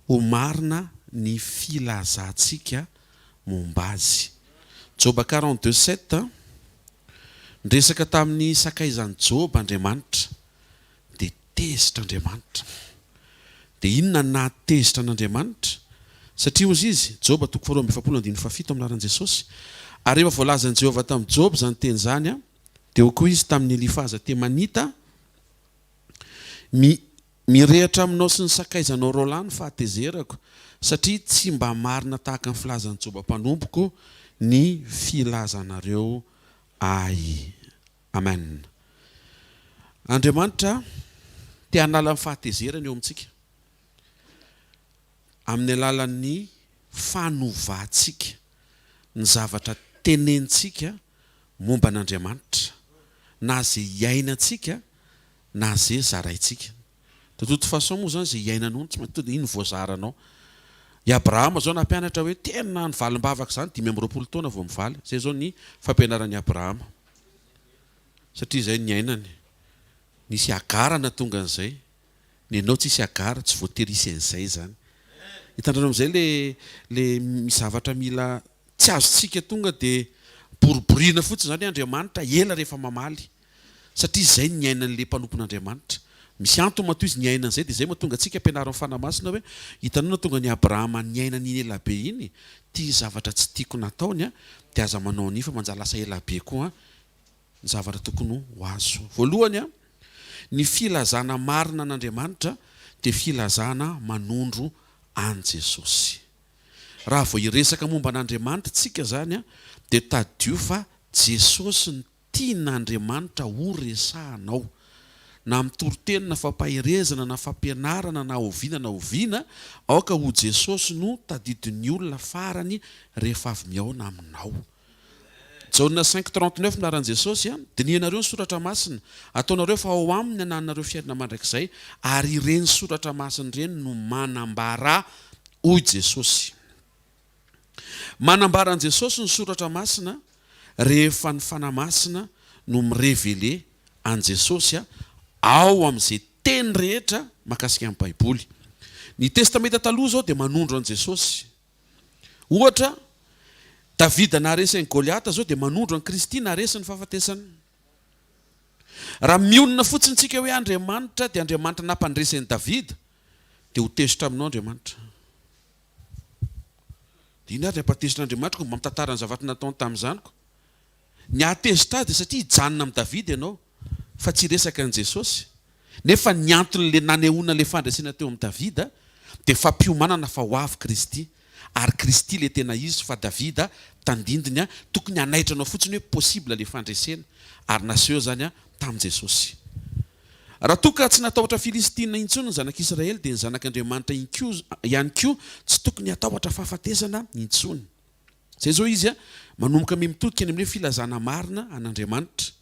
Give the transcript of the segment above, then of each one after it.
ho marina ny filazantsika momba azy. Joba 42:7 ndresaka tamin'ny sakaizan'ny Joba Andriamanitra dia tezitra Andriamanitra. Dia inona nahatezitra an'Andriamanitra? Satria ozy izy Joba 4:7 amin'aran'i Jesosy. Ary rehefa voalazan'i Jehovah tamin'i Joba zany teny zany dia ho koa izy tamin'ny Elifaza Temanita, mirehatra aminao sy ny sakaizanao Rola ny fahatezerako, satria tsy mba marina tahaka ny filazan'ny Joba mpanomboko ny filazanareo ahy. Amen. Andriamanitra te hanala ny fahatezerana eo amintsika amin'ny alalan'ny fanovantsika ny zavatra tenentsika momba an'Andriamanitra, na zay iainantsika na zay zaraintsika. De toute façon moa zany zay iainanao tsy maintsy iny voazaranao. I Abrahama zao nampianatra hoe tena ny valim-bavaka zany 520 taona vao mivaly. Zay zao ny fampianaran'i Abrahama. Satria zay ny iainany. Nisy agara na tonga an'izay. Ny anao tsisy agara tsy voatery hisy an'izay zany. Hitandrano amin'izay le zavatra mila tsy azontsika tonga dia boriborina fotsiny zany Andriamanitra ela rehefa mamaly. Satria zay ny iainan'le mpanompon'Andriamanitra. Misy antony matoa izy ny iainan'izay dia zay mahatonga antsika ampianarana ny fanamasina hoe hitanao na tonga ny Abrahama ny iainany ela be iny, tia zavatra tsy tiako nataony dia aza manao an'io fa manjary lasa ela be koa ny zavatra tokony ho azo. Voalohany ny filazana marina an'Andriamanitra dia filazana manondro an Jesosy. Raha vao iresaka momba an'Andriamanitra tsika zany dia tadio fa Jesosy ny tian'Andriamanitra ho resahanao. Na mitoroteny na fampahirezana na fampianarana na oviana aoka ho Jesosy no tadidin'ny olona farany rehefa avy miaona aminao. Jaona 5:39 minaran'i Jesosy dinianareo ny soratra masina, ataonareo fa ao aminy ananareo fiainana mandrakizay, ary ireny soratra masina ireny no manambara hoy Jesosy. Manambaran'i Jesosy ny soratra masina rehefa ny fanamasina no mirevele an Jesosy ao amin'izay teny rehetra mahakasika amin'ny Baiboly. Ny testamenta taloha zao dia manondro an Jesosy. Ohatra, Davida naharesy an'i Goliata zao dia manondro an Kristy naharesy ny fahafatesany. Raha mionona fotsiny tsika hoe Andriamanitra dia Andriamanitra nampandresy an'i Davida dia ho tezitra aminao Andriamanitra. Dia iny ary nampatezitra Andriamanitra mba mitantara ny zavatra nataony tamin'izany. Ny ahatezitra azy dia satria hijanona amin'ny Davida ianao fa tsy resaka an Jesosy. Nefa ny anton'le nanehoana le fandresena teo amin'ny Davida dia fampiomanana fa ho avy Kristy. Ary Kristy le tena izy fa Davida tandindiny tokony hanaitranao fotsiny hoe possible le fandresena. Ary naseho zany tamin'i Jesosy. Raha toka tsy natahotra Filistina intsony ny zanak'Israely dia ny zanak'Andriamanitra ihany koa tsy tokony hatahotra fahafatesana intsony. Zay zao izy manomboka mitodika ny amin'ny filazana marina an'Andriamanitra.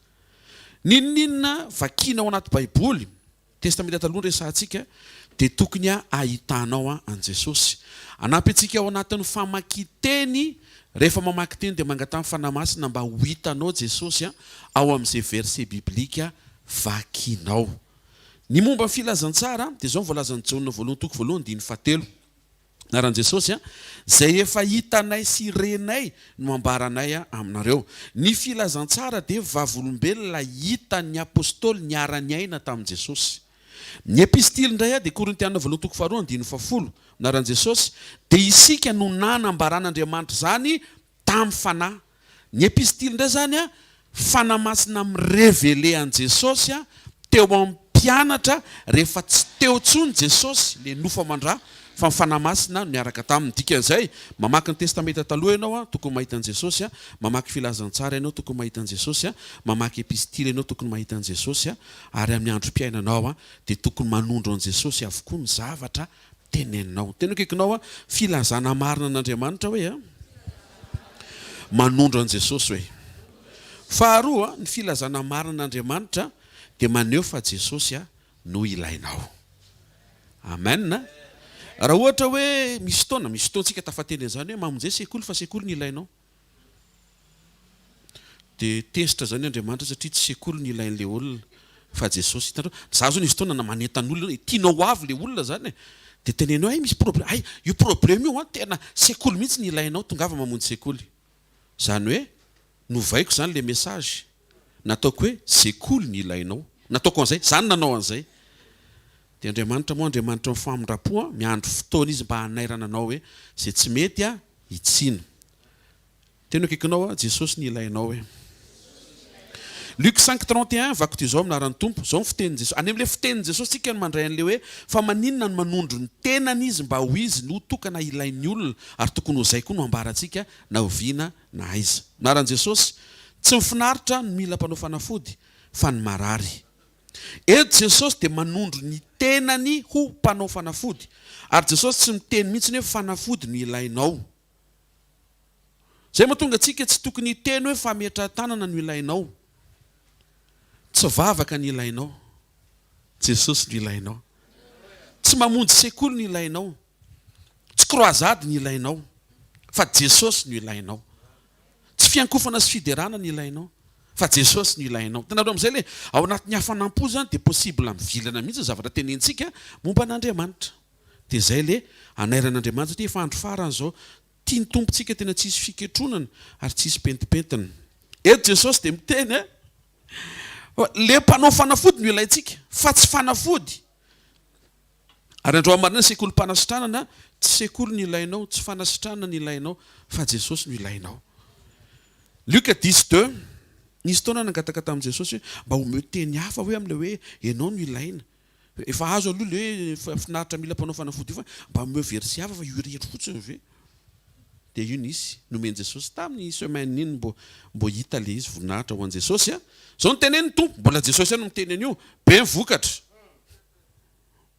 Ninninona vakiana ao anaty Baiboly, testamenta taloha resahantsika, dia tokony ahitanao an Jesosy. Anampy antsika ao anatin'ny famakian-teny, rehefa mamaky teny dia mangatana fanamasina mba ho hitanao Jesosy ao amin'izay verset biblika vakianao. Ny momba ny filazantsara dia zao voalazan'ny Jaona 1:7 naran'i Jesosy zay efa hitanay sy renay no ambaranay aminareo. Ny filazantsara dia vavolombelona hitan'ny apôstôly niara-ny aina tamin'i Jesosy. Ny epistily indray dia Korintiana 2:10 naran'i Jesosy dia isika no nanambaran'Andriamanitra zany tamin'ny fanahy. Ny epistily indray zany fanamasina mirevele an Jesosy teo amin'ny mpianatra rehefa tsy teo tsony Jesosy le nofa mandrà fa fanamasina miaraka taminy. Dikan'izay mamaky ny testamenta taloha ianao tokony mahita an Jesosy, mamaky filazantsara ianao tokony mahita an Jesosy, mamaky epistily ianao tokony mahita an Jesosy, ary amin'ny androm-piainanao dia tokony manondro an Jesosy avokoa ny zavatra teneninao. Tena kaikinao filazana marina an'Andriamanitra hoe manondro an Jesosy hoe. Faharoa, ny filazana marina an'Andriamanitra dia maneho fa Jesosy no ilainao. Amen. Raha ohatra hoe misy fotoantsika tafateny an'izany hoe mamonjay sekoly fa sekoly ny ilainao. Dia tezitra zany Andriamanitra satria tsy sekoly ny ilain'le olona fa Jesosy. Za zao nisy fotoana manentan'olona tianao avy le olona zany dia tenenao misy problème io problème io tena sekoly mihitsy ny ilainao tongava mamonjy sekoly zany hoe novaiko zany le message nataoko hoe sekoly ny ilainao nataoko an'izay zany nanao an'izay dia Andriamanitra moa Andriamanitra mifamindrapo miandro fotoana izy mba hanairana anao hoe zay tsy mety itsiny tena akaikinao Jesosy ny ilainao hoe Luc 5:31 vako ty zao aminarany tompo zao ny fitenin'i Jesosy any amin'ilay fitenin'i Jesosy tsika no mandray an'le hoe fa maninona no manondro ny tenany izy mba ho izy no tokana ilain'ny olona ary tokony ho zay koa no ambarantsika na oviana na aiza naran'i Jesosy tsy mifinaritra no mila mpanao fanafody fa ny marary eto Jesosy dia manondro ny tenany ho mpanao fanafody ary Jesosy tsy miteny mihitsy hoe fanafody no ilainao zay mahatonga antsika tsy tokony hiteny hoe fametran-tanana no ilainao tsy vavaka ny ilainao Jesosy no ilainao tsy mamonjy sekoly no ilainao tsy croisade no ilainao fa Jesosy no ilainao tsy fiankofana sy fiderana no ilainao fa Jesosy no ilainao tanareo amin'izay le ao anatin'ny hafanam-po zany dia possible mivilana mihitsy zavatra tenentsika momba an'Andriamanitra dia zay le anairan'Andriamanitra satria efa andro farany zao tia ny tompontsika tena tsisy fiketronana ary tsisy pentipentina eto Jesosy dia miteny le mpanao fanafody no ilaintsika fa tsy fanafody ary andro marina sekoly mpanasitranana tsy sekoly no ilainao tsy fanasitranana no ilainao fa Jesosy no ilainao Luc 10:2 nisy taona nangataka tamin'i Jesosy mba omeo teny hafa hoe amin'le hoe ianao no ilaina efa azo aloha le hoe finaritra mila mpanao fanafody io fa mba omeo verset hafa fa io rehetra fotsiny ve dia io nisy nomeny Jesosy tamin'ny semaine iny mbo hita le izy voninahitra ho an'i Jesosy zao no teneny tompo mbola Jesosy no miteny an'io be mivokatra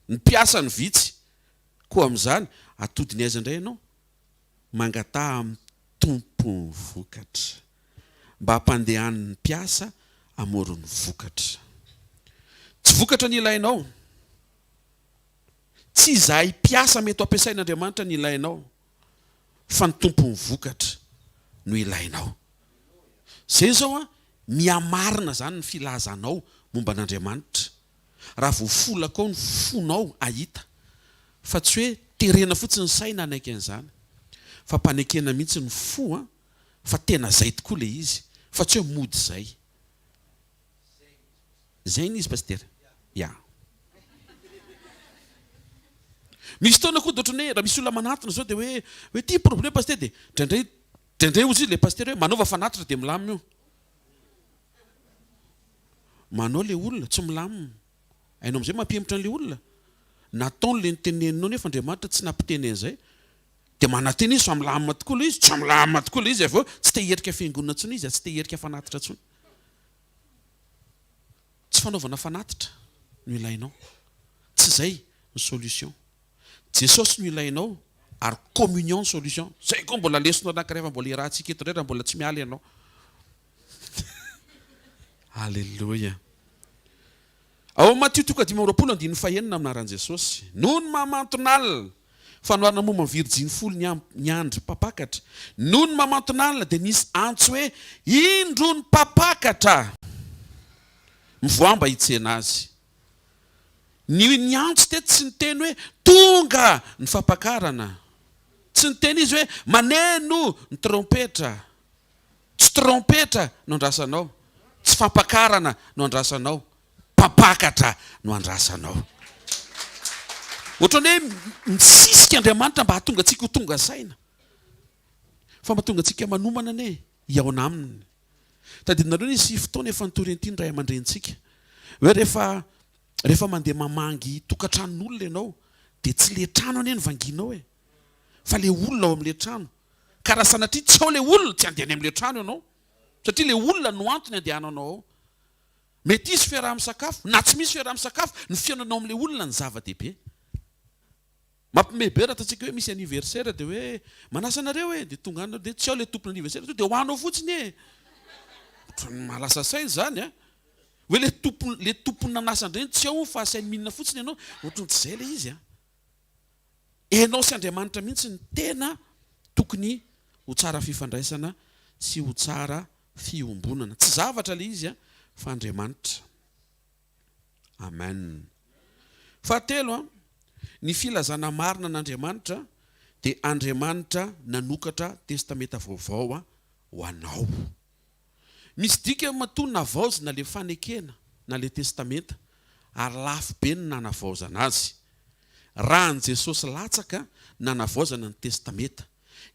ny mpiasa ny vitsy koa amin'izany atodiny aiza indray ianao mangataha amin'ny tompo ny vokatra mba hampandehan'ny mpiasa hamoron'ny vokatra tsy vokatra ny ilainao tsy izahay mpiasa mety ampiasain'Andriamanitra ny ilainao fa ny tompo ny vokatra no ilainao zay zao miamarina zany ny filazanao momba an'Andriamanitra raha voafolaka ao ny fonao ahita fa tsy hoe terena fotsiny ny saina anaiky an'izany fa mpanekena mihitsy ny fo fa tena zay tokoa le izy fa tsy hoe mody zay ny izy pasteur misy taona koa dotrany hoe raha misy olona manatona zao dia hoe ty problème pasteur dia draindray ozy izy le pasteur hoe manaova fanatitra dia milamina io manao le olona tsy milamina ainao amin'izay mampihemitra an'le olona nataony le niteneninao nefa Andriamanitra tsy nampiteny an'izay dia manateny izy fa milamina tokoa le izy tsy milamina tokoa le izy avy eo tsy te herika fiangonana intsony izy tsy te herika fanatitra intsony tsy fanaovana fanatitra no ilainao tsy zay ny solution Jesosy no ilainao ary communion ny solution zay koa mbola lesonao anankiray fa mbola irahantsika eto indray raha mbola tsy miala ianao Alléluia ao Matthieu 5:24 aminaran'i Jesosy noho ny mahamanton'alina fanoharana momba ny virjiny folo ny andro papakatra noho ny mahamanton'alina dia nisy antso hoe indro ny papakatra mivoamba hitsena azy ny antso teto tsy niteny hoe tonga ny fampakarana tsy niteny izy hoe maneno ny trompetra tsy trompetra no andrasanao tsy fampakarana no andrasanao papakatra no andrasanao ohatrany hoe misisika Andriamanitra mba hahatonga antsika ho tonga saina fa mahatonga antsika manomana ane iaona aminy tadidinareo nisy fotoana efa nitorentiny ray aman-drentsika hoe rehefa mandeha mamangy tokantranon'olona ianao dia tsy le trano ane ny vanginao fa le olona ao amin'le trano ka raha sanatria tsy ao le olona tsy andehany amin'le trano ianao satria le olona no antony andehananao ao mety isy fiaraha-misakafo na tsy misy fiaraha-misakafo ny fiainanao amin'le olona ny zava-dehibe mampimehibe raha ataontsika hoe misy anniversaire dia hoe manasa anareo dia tonga anao dia tsy ao le tompony anniversaire dia hoanao fotsiny malasa saina zany hoe le tompony nanasandreny tsy ao fa sainy mihinana fotsiny ianao ohatrany tsy zay le izy enao sy Andriamanitra mihitsy ny tena tokony ho tsara fifandraisana sy ho tsara fiombonana tsy zavatra le izy fa Andriamanitra amen fahatelo Ny filazana marina n'Andriamanitra dia Andriamanitra nanokatra testameta vaovao ho anao. Misy dika matonona vaozina le fanekena na le testameta ary lafo be ny nanavaozana azy. Raha an Jesosy latsaka nanavaozana ny testameta.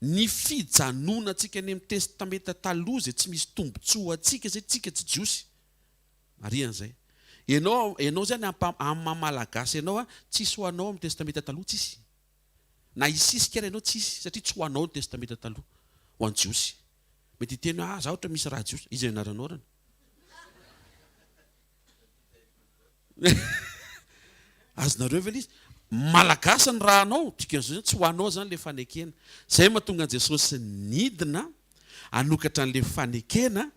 Ny fijanona antsika any amin'ny testameta taloha izay tsy misy tombontsoa antsika izay tsika tsy jiosy. Marian'izay. Ianao zany amin'ny malagasy ianao tsisy ho anao amin'ny testameta taloha tsisy. Na isisika ary ianao tsisy satria tsy ho anao ny testameta taloha ho an jiosy. Mety hiteny zaho ohatra misy raha jiosy izy anaranao rany. Azonareo ve izy malagasy ny raha anao dikan'izay tsy ho anao zany le fanekena. Zay mahatonga Jesosy nidina hanokatra an'le fanekena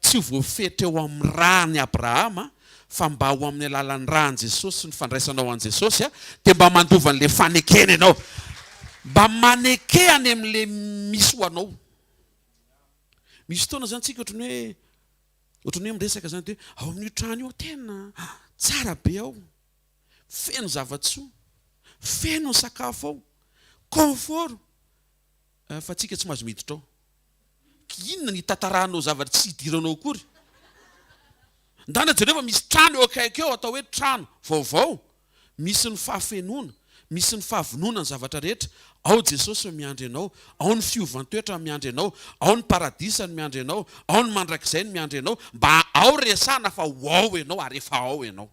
tsy ho voafetra eo amin'ny raha ny Abrahama fa mba ho amin'ny alalan'ny rahan Jesosy ny fandraisanao an Jesosy dia mba mandova an'le fanekena ianao. Mba manekehany amin'le misy ho anao. Misy fotoana zany tsika ohatran'ny hoe miresaka zany dia ao amin'ny trano io tena tsara be ao. Feno zava-tsoa, feno sakafo ao, confort. Fa tsika tsy mahazo miditra ao. Inona ny tantarahanao zavatra tsy hidiranao akory? Ndana jereva misy trano eo akaiky eo atao hoe trano vaovao. Misy ny fahafenoana, misy ny fahavonona ny zavatra rehetra. Ao Jesosy miandry anao, ao ny fiovantoetra miandry anao, ao ny paradisa miandry anao, ao ny mandrakizay miandry anao, mba ao resana fa ao ianao ary efa ao ianao.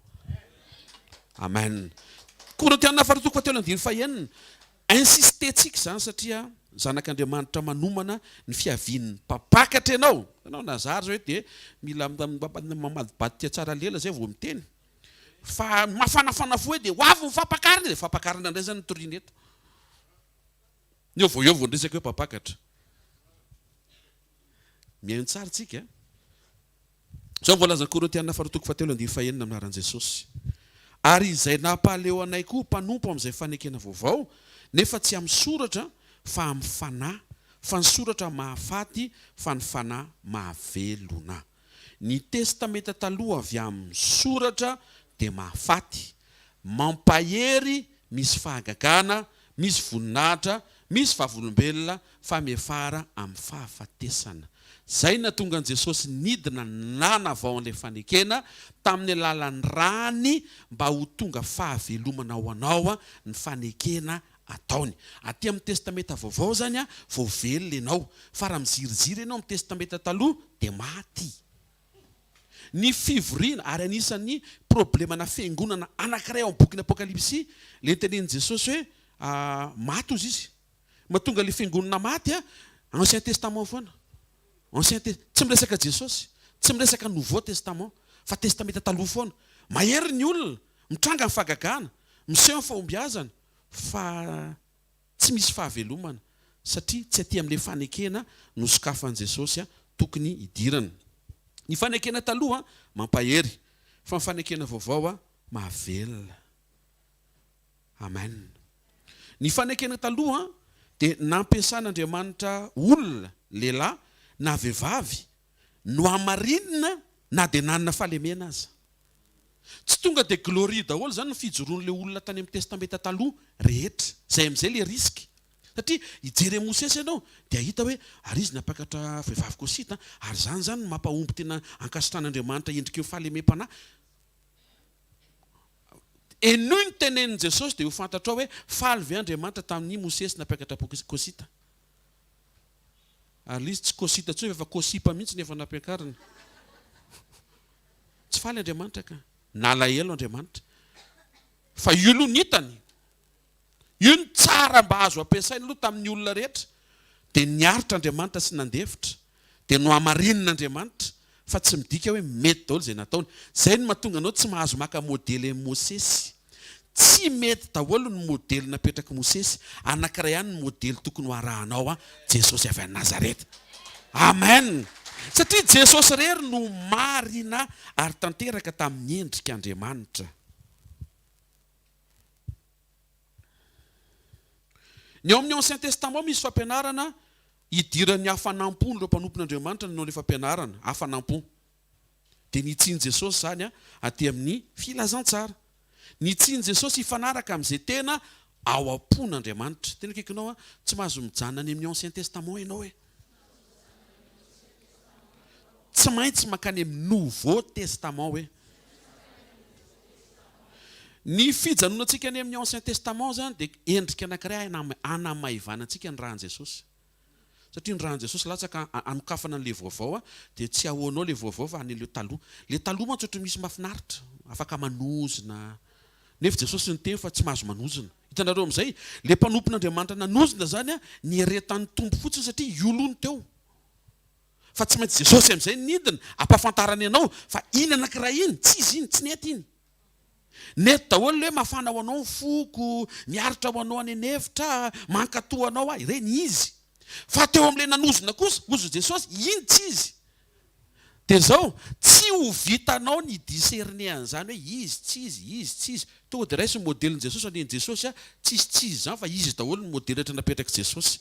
Amen. Korintiana faharoa toko fahatelo andiny fahaenina. Insistetsika zany satria zanak'Andriamanitra manomana ny fiavian'ny mpapakatra ianao. Ianao nazary zao dia mila mamadibady tsara lela zay vao miteny. Fa mafanafana fo hoe dia ho avy ny fampakarana dia fampakarana indray zany nitoriana eto. Eo vao ndresaka hoe mpapakatra. Mihaino tsara tsika. Zao voalaza Korintiana faharoa toko fahatelo andiny fahaenina amin'ny anaran'i Jesosy. Ary izay nampaleo anay koa mpanompo amin'izay fanekena vaovao nefa tsy amin'ny soratra fa amin'ny fanahy, fa ny soratra mahafaty fa ny fanahy mahavelona. Ny testameta taloha avy amin'ny soratra dia mahafaty, mampahery, misy fahagagana, misy voninahitra, misy vavolombelona fa miafara amin'ny fahafatesana. Zay natonga Jesosy nidina nanavao an'ilay fanekena tamin'ny alalan'ny rany mba ho tonga fahavelomana ho anao ny fanekena ataony. Aty amin'ny testameta vaovao zany vao velona ianao. Fa raha miziriziry ianao amin'ny testameta taloha dia maty. Ny fivoriana ary anisan'ny problemana fiangonana anankiray ao amin'ny bokin'ny Apokalipsy le tenenin Jesosy hoe maty ozy izy. Mahatonga le fiangonana maty Ancien Testament foana. Tsy miresaka Jesosy, tsy miresaka Nouveau Testament, fa testameta taloha foana. Mahery ny olona, mitranga ny fahagagana, miseho ny fahombiazana, fa tsy misy fahavelomana satria tsy aty amin'ilay fanekena no sokafan'i Jesosy tokony hidirana. Ny fanekena taloha mampahery, fa ny fanekena vaovao mahavelona. Amen. Ny fanekena taloha dia nampiasan'Andriamanitra olona, lehilahy na vehivavy no hamarinina na dia nanana fahalemena aza. Tsy tonga dia gloria daholo zany ny fijoroan'ilay olona tany amin'ny testameta taloha rehetra. Zay amin'izay ilay risky. Satria hijery Mosesy ianao dia hita hoe ary izy napakatra vehivavy kosita ary zany mampahomby tena ankasitran'Andriamanitra endrika eo fahalemem-panahy. Enoy ny tenenin Jesosy dia ho fantatra hoe faly ve Andriamanitra tamin'ny Mosesy napakatra kosita. Ary izy tsy kosita tsy efa kosipa mihitsy nefa nampiakarina. Tsy faly Andriamanitra ka. Nalahelo Andriamanitra. Fa io aloha nitany. Io ny tsara mba azo ampiasaina aloha tamin'ny olona rehetra. Dia niaritra Andriamanitra sy nandefitra. Dia no hamarinina Andriamanitra. Fa tsy midika hoe mety daholo izay nataony. Zay no mahatonga anao tsy mahazo maka modely Mosesy. Tsy mety daholo ny modely napetraka Mosesy. Anankiray ihany ny modely tokony ho arahanao Jesosy avy any Nazareta. Amen. Satria Jesosy rery no marina ary tanteraka tamin'ny endrika Andriamanitra. Ny ao amin'ny Ancien Testament misy fampianarana hidiran'ny hafanampo ireo mpanompon'Andriamanitra nanao ilay fampianarana hafanampo. Dia nitsiny Jesosy zany aty amin'ny filazantsara. Ny tsiany Jesosy ifanaraka amin'izay tena ao am-pon'Andriamanitra. Tena kaikinao tsy mahazo mijanona any amin'ny Ancien Testament ianao hoe. Tsy maintsy makany amin'ny Nouveau Testament hoe. Ny fijanonantsika any amin'ny Ancien Testament zany dia endrika anankiray hanamaivanantsika ny rahan'i Jesosy. Satria ny rahan'i Jesosy latsaka anokafana an'ilay vaovao dia tsy ahoanao ilay vaovao fa an'ilay taloha. Ilay taloha mantsy ohatry misy mahafinaritra, afaka manozona. Nefa Jesosy ny teny fa tsy mahazo manozona. Hitanareo amin'izay, ilay mpanompon'Andriamanitra nanozona zany ny heretan'ny tompo fotsiny satria iolony teo. Fa tsy maintsy Jesosy amin'izay nidina ampahafantarany ianao fa iny anankiray iny, tsy izy iny, tsy nety iny. Nety daholo hoe mafana ho anao ny foko, miaritra ho anao any an'hevitra, mankatoa anao ireny izy. Fa teo amin'ilay nanozona kosa, ozy Jesosy, iny tsy izy. Dia zao, tsy ho vitanao ny discernean'izany hoe izy, tsy izy, izy, tsy izy. Tonga dia raisy ny modelin'i Jesosy, an'iny Jesosy tsy izy zany, fa izy daholo ny modely rehetra napetraka Jesosy.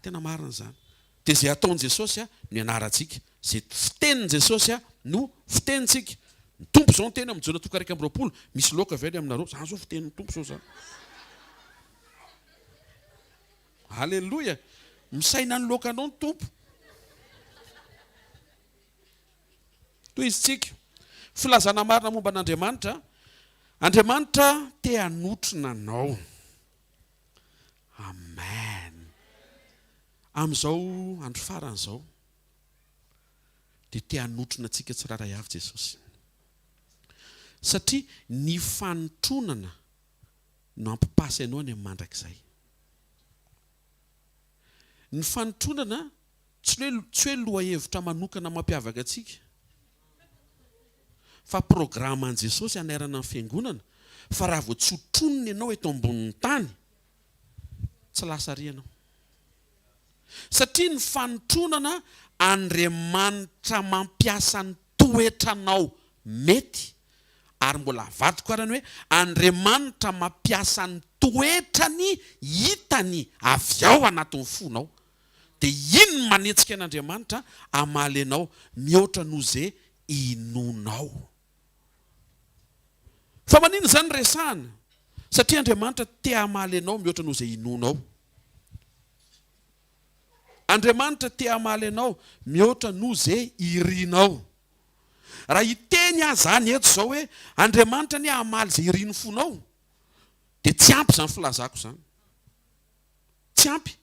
Tena marina zany. Dia izay ataon'i Jesosy no ianarantsika. Izay fitenin'i Jesosy no fitenintsika. Ny tompo zao ny teny amin'ny Jona 1:20, misy loka avy any aminareo, zany zao fitenin'ny tompo zao zany. Halleloja. Misaina ny lokanao ny tompo. Toy izy tsika. Filazana marina momba an'Andriamanitra. Andriamanitra te hanotrona anao. Amen. Amin'izao andro faran'izao dia te hanotrona antsika tsiraray avy Jesosy. Satria ny fanotronana no ampipasy ianao any amin'ny mandrakizay. Ny fanotronana tsy hoe lohahevitra manokana mampiavaka antsika, fa programan'i Jesosy anairana ny fiangonana. Fa raha vao tsy ho tronony ianao eto ambonin'ny tany, tsy lasa ry ianao. Satria ny fanotronana Andriamanitra mampiasa ny toetranao mety. Ary mbola avadiko arany hoe Andriamanitra mampiasa ny toetrany hitany avy ao anatin'ny fonao. Dia iny manetsika an'Andriamanitra hamaly anao mihoatra noho izay inonao. Fa manino zany resahana? Satria Andriamanitra te hamaly anao mihoatra noho izay inonao. Andriamanitra te hamaly anao mihoatra noho izay irinao. Raha iteny zany eto zao hoe Andriamanitra ny hamaly izay iriny fonao, dia tsy ampy zany filazako zany. Tsy ampy.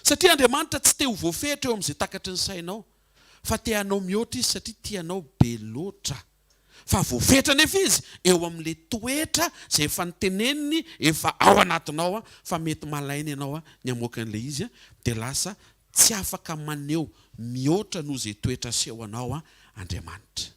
Satria Andriamanitra tsy te ho voafehitra eo amin'izay takatry ny sainao, fa te hanao mihoatra izy satria tianao be loatra. Fa voafehitra nefa izy eo amin'ilay toetra izay efa niteneniny efa ao anatinao, fa mety malaina ianao ny hamoaka an'ilay izy, dia lasa tsy afaka maneho mihoatra noho izay toetra aseho anao Andriamanitra.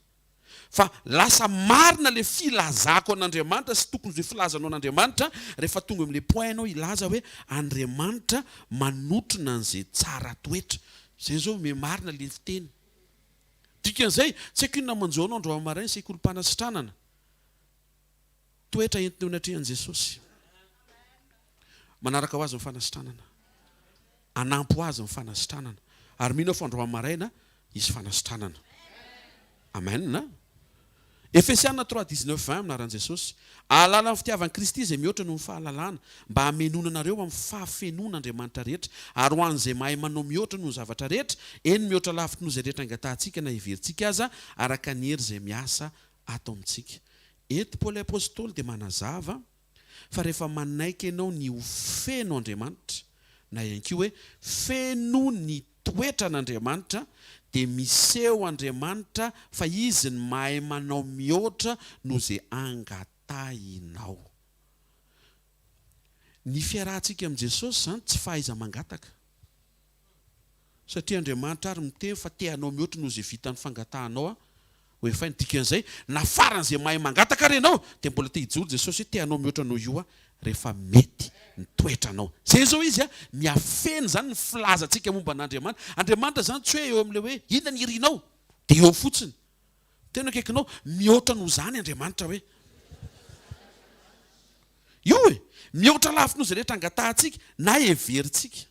Fa lasa marina ilay filazako an'Andriamanitra sy tokony izay filazanao an'Andriamanitra rehefa tonga amin'ilay point ianao ilaza hoe Andriamanitra manotrona an'izay tsara toetra. Izay zao me marina ilay fiteny. Dikan'izay tsy haiko inona manjo anao andro amaraina sekolim-panasitranana. Toetra entina anatrehany Jesosy. Manaraka ho azy ny fanasitranana. Anampy ho azy ny fanasitranana. Ary mino fa andro amaraina izy fanasitranana. Amen na? Efesiana 3:19 aminaran'i Jesosy. Ahalala ny fitiavan'i Kristy izay mihoatra noho ny fahalalana, mba hamenonanareo amin'ny fahafenon'Andriamanitra rehetra, ary ho an'izay mahay manao mihoatra noho ny zavatra rehetra, eny mihoatra lavitra noho izay rehetra angatantsika na heverintsika aza, araka ny hery izay miasa ato amintsika. Eto Paoly apôstôly dia manazava fa rehefa manaiky ianao ny ho feno Andriamanitra, na ihany koa hoe feno ny toetra an'Andriamanitra, dia miseho Andriamanitra fa izy ny mahay manao mihoatra noho izay angatahinao. Ny fiarahantsika amin'i Jesosy zany tsy fahaiza mangataka. Satria Andriamanitra ary miteny fa te hanao mihoatra noho izay vitany fangatahanao. Hoe fainy dikan'izay, na faran'izay mahay mangataka ary ianao, dia mbola te hijoro Jesosy hoe te hanao mihoatra noho io rehefa mety ny toetranao. Zay zao izy miafeny zany ny filazantsika momba an'Andriamanitra. Andriamanitra zany tsy hoe eo amin'ilay hoe inona ny irinao, dia eo fotsiny. Tena akaikinao mihoatra noho zany Andriamanitra hoe. Io mihoatra lavitra noho izay rehetra angatahantsika na heverintsika.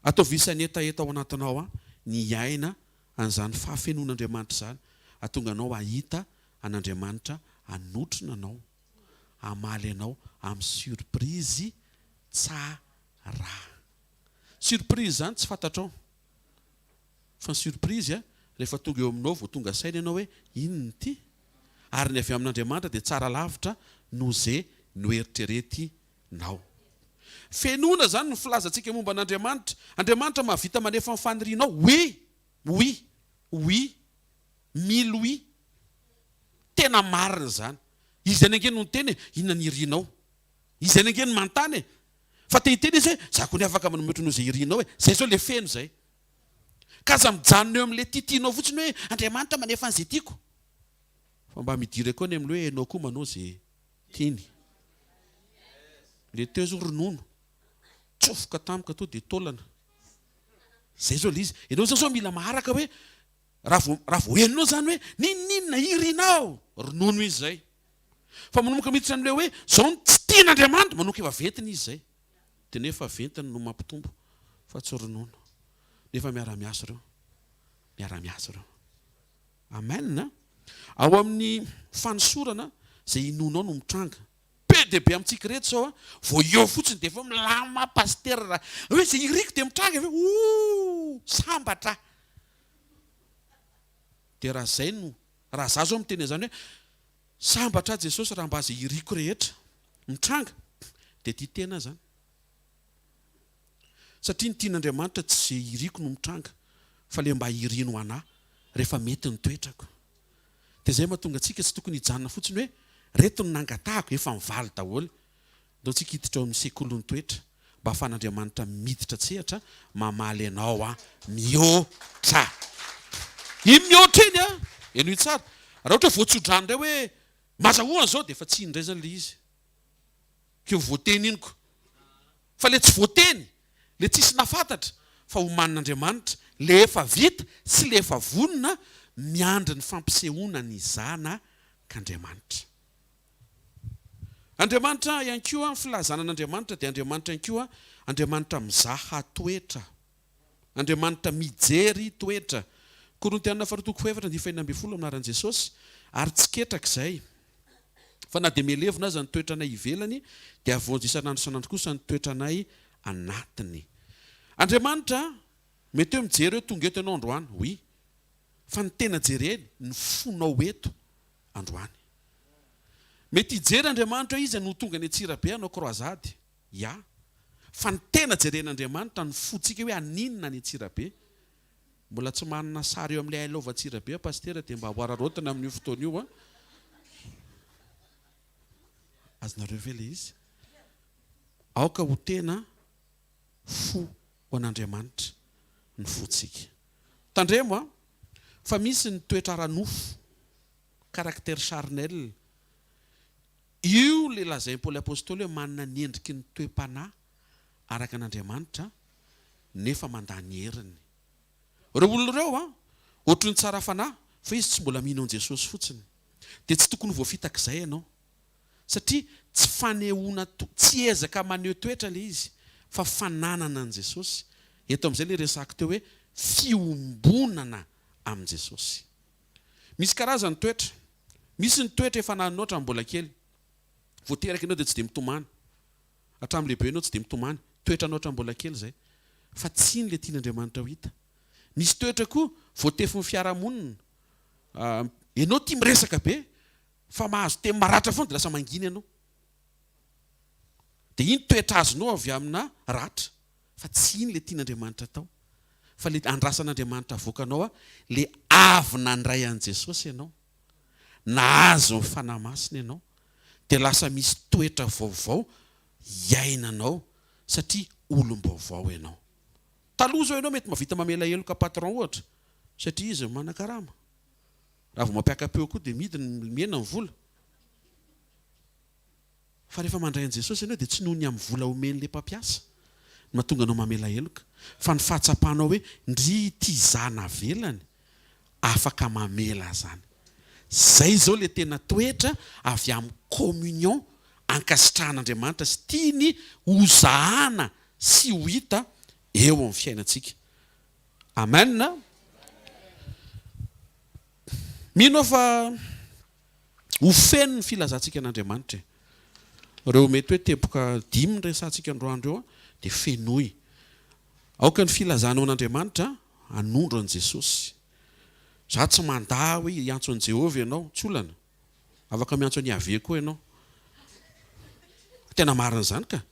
Ataovisa ny etaeta ao anatinao ny aina an'izany fahafenon'Andriamanitra zany, ahatonga anao hahita an'Andriamanitra hanotrona anao. hamaly anao amin'ny surprise tsara. Surprise zany tsy fantatrao fa surprise rehefa tonga eo aminao vao tonga saina ianao hoe inona ity, ary ny avy amin'Andriamanitra dia tsara lavitra noho izay noeritreretinao. Fenona zany no filazantsika momba an'Andriamanitra. Andriamanitra mahavita manefa ny fanirianao. Oui, mille oui. Tena marina zany. Izy any angeny no teny inona ny irianao. Izy any angeny mantany. Fa tehiteny izy hoe za koa ny afaka manometro noho izay irianao zay zao le feno zay. Ka za mijanona eo amin'ilay tiatianao fotsiny hoe Andriamanitra manefa an'izay tiako. Fa mba midire koa ny amin'ilay hoe enao koa manao izay tiany. Le teo zao ronono. Tsofoka tampoka to dia taolana. Zay zao le izy. Ianao zao mila maharaka hoe raha vao henonao zany hoe ninona irianao. Ronono izy zay. Fa manomboka miditra amin'ilay hoe zao tsy tian'Andriamanitra manoka efa ventiny izy zay. Dia nefa ventiny no mampitombo fa tsy ronono. Nefa miara-miasa ireo. Miara-miasa ireo. Amen. Ao amin'ny fanosorana izay inonao no mitranga. Be dia be amintsika reto zao vao eo fotsiny dia efa milama pasteur hoe izay iriko dia mitranga sambatra. Dia raha zay no raha za zao miteny zany hoe sambatra Jesosy raha mba izay iriko rehetra mitranga dia ity tena zany. Satria ny tian'Andriamanitra tsy izay iriko no mitranga fa le mba irino anahy rehefa mety ny toetrako. Dia zay mahatonga antsika tsy tokony hijanona fotsiny hoe reto ny nangatahako efa mivaly daholo. Ndao tsika hiditra ao amin'ny sekolon'ny toetra mba ahafahan'Andriamanitra miditra tsehatra mamaly anao mihoatra. Iny mihoatra iny eno tsara. Raha ohatra voatsodrano indray hoe mazahoana zao dia efa tsy indray zany le izy. Keo voateny iniko. Fa le tsy voateny, le tsisy nafantatra fa homanin'Andriamanitra le efa vita sy le efa vonona miandry ny fampisehoana ny zanak'Andriamanitra. Andriamanitra ihany koa filazana an'Andriamanitra dia Andriamanitra ihany koa Andriamanitra mizaha toetra. Andriamanitra mijery toetra. Korintianina 4:4 anaran'i Jesosy ary tsy ketraka izay. Fa na dia mihelevina aza ny toetranay ivelany dia avonjy isanandro isanandro kosa ny toetranay anatiny. Andriamanitra mety hoe mijery hoe tonga eto ianao androany. Oui. Fa ny tena jereny ny fonao eto androany. Mety hijery Andriamanitra izy no tonga ny Antsirabe anao croisade. Ya. Fa ny tena jeren'Andriamanitra ny fotsika hoe aninona ny Antsirabe. Mbola tsy manana sary eo amin'ilay hailova Antsirabe pasteur dia mba hoararotana amin'io fotoana io azonareo ve le izy? Aoka ho tena fo ho an'Andriamanitra ny fotsika. Tandremo fa misy ny toetra ara-nofo, caractère charnel. Io le lazain'i Paoly apôstôly hoe manana ny endriky ny toe-panahy araka an'Andriamanitra nefa mandany heriny. Ireo olona ireo ohatry ny tsara fanahy fa izy tsy mbola mino Jesosy fotsiny. Dia tsy tokony voafitaka izay ianao. Satria tsy fanehoana tsy ezaka maneho toetra le izy fa fananana an' Jesosy. Eto amin'izay le resaka teo hoe fiombonana amin' Jesosy. Misy karazany toetra. Misy ny toetra efa nananao hatramin'ny mbola kely. Voateraka ianao dia tsy dia mitomany. Hatramin'ny lehibe ianao tsy dia mitomany. Toetra anao hatramin'ny mbola kely izay. Fa tsy iny le tian'Andriamanitra ho hita. Misy toetra koa voatefin'ny fiarahamonina. Ianao tia miresaka be fa mahazo teny maratra foana dia lasa mangina ianao. Dia iny toetra azonao avy amina ratra. Fa tsy iny le tian'Andriamanitra tao. Fa le andrasan'Andriamanitra avoakanao le avy nandray an' Jesosy ianao. Nahazo ny fanahy masina ianao. Dia lasa misy toetra vaovao iainanao satria olom-baovao ianao. Taloha zao ianao mety mavita mamela heloka patron ohatra satria izy manan-karama. Raha vao mampiaka-peo koa dia midiny miena ny vola. Fa rehefa mandray an' Jesosy ianao dia tsy noho ny amin'ny vola omen'ilay mpampiasa mahatonga anao mamela heloka. Fa ny fahatsapanao hoe ndry ity zana velany afaka mamela zany. Zay zao le tena toetra avy amin'ny communion ankasitrahan'Andriamanitra sy tiany hozahana sy ho hita eo amin'ny fiainantsika. Amen. Mino fa ho feno ny filazantsika an'Andriamanitra. reo mety hoe tepoka 10 resantsika androandro eo dia fenoy aoka ny filazanao an'Andriamanitra anondro an' Jesosy za tsy mandaa hoe iantso an' Jehovah ianao tsy olana afaka miantso any ave koa ianao tena marina zany ka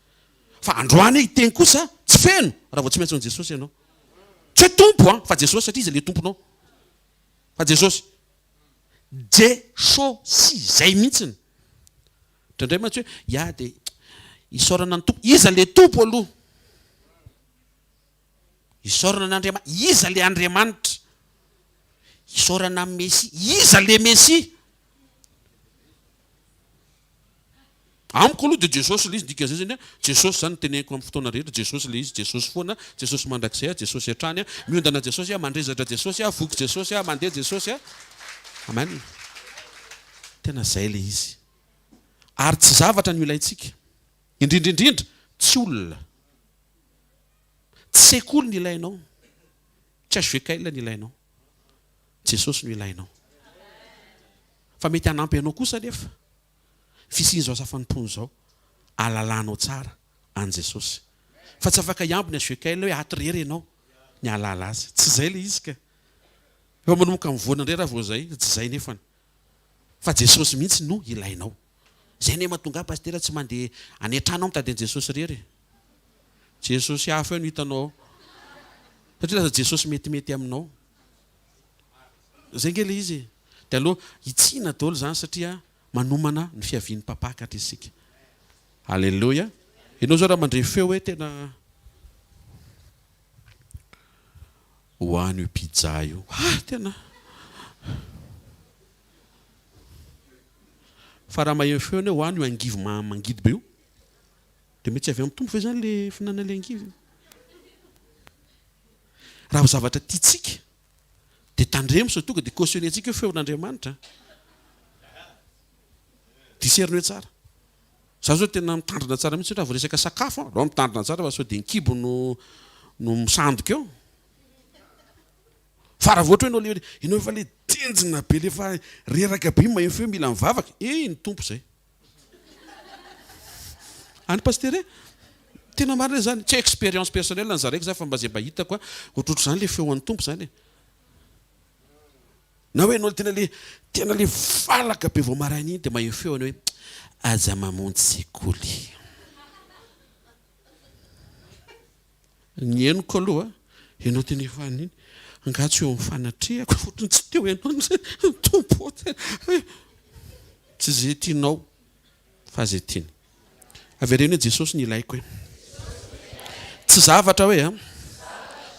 fa androany iteny kosa tsy feno raha vao tsy miantso an' Jesosy ianao tsy hoe tompo a fa Jesosy satria izy le tomponao fa Jesosy Jesosy zay mihitsiny drandray mantsy hoe ia dia isaorana ny tompo iza le tompo aloha isaorana n'Andriamanitra iza le Andriamanitra isaorana amin'ny Messia iza le Messia amiko aloha dia Jesosy le izy dika zay zany Jesosy zany teneniko amin'ny fotoana rehetra Jesosy le izy Jesosy foana Jesosy mandrakizay Jesosy hatrany miondana Jesosy mandrezatra Jesosy voky Jesosy mandeha Jesosy amen tena zay le izy ary tsy zavatra ny ilayntsika indrindrindrindra tsy olona tsy sekoly ny ilainao tsy azovekaila ny ilainao Jesosy no ilainao fa mety hanampy ianao kosa nefa fisian'izao safanimpono zao alalanao tsara an' Jesosy fa tsy afaka iamby ny azovekaila hoe ato rery ianao ny alala azy tsy zay le izy ka efa manomboka mivoana indray raha vao zay tsy zay nefany fa Jesosy mihitsy no ilainao zay ne mahatonga pastera tsy mandeha any an-trano mitady an' Jesosy rery Jesosy hafa eo no hitanao satria lasa Jesosy metimety aminao zay nge le izy dia aloha itsina daholo zany satria manomana ny fiavian'ny papa katrisika alleloia ianao zao raha mandray feo hoe tena hoany io pizza io tena fa raha maheno feo ny hoany io angivy mangidy be io dia mety tsy avy amin'ny tompo fa zany le finanana le angivy raha ho zavatra tiatsika dia tandremo so tonga dia cautionné antsika hoe feon'Andriamanitra discerny hoe tsara za zao tena mitandrina tsara mihitsy raha vao resaka sakafo raha mitandrina tsara fa sao dia nykibo no misandoka eo fa raha voatra hoe ianao efa le tenjina be le fa reraka be maheno feo mila mivavaka ny tompo zay any pasteur tena marina zany tsy expérience personnelle ny zaraiky za fa mba zay mba hitako ohatrohatro zany le feo an'ny tompo zany na hoe ianao tena le falaka be vao maraina iny dia maheno feo any hoe aza mamonjy sekoly ny eniko aloha ianao tena efa an'iny angatsy eo amin'ny fanatrehako fotony tsy teo ianao tompo tsy zay tianao fa zay tiany avereny hoe Jesosy ny ilaiko hoe tsy zavatra hoe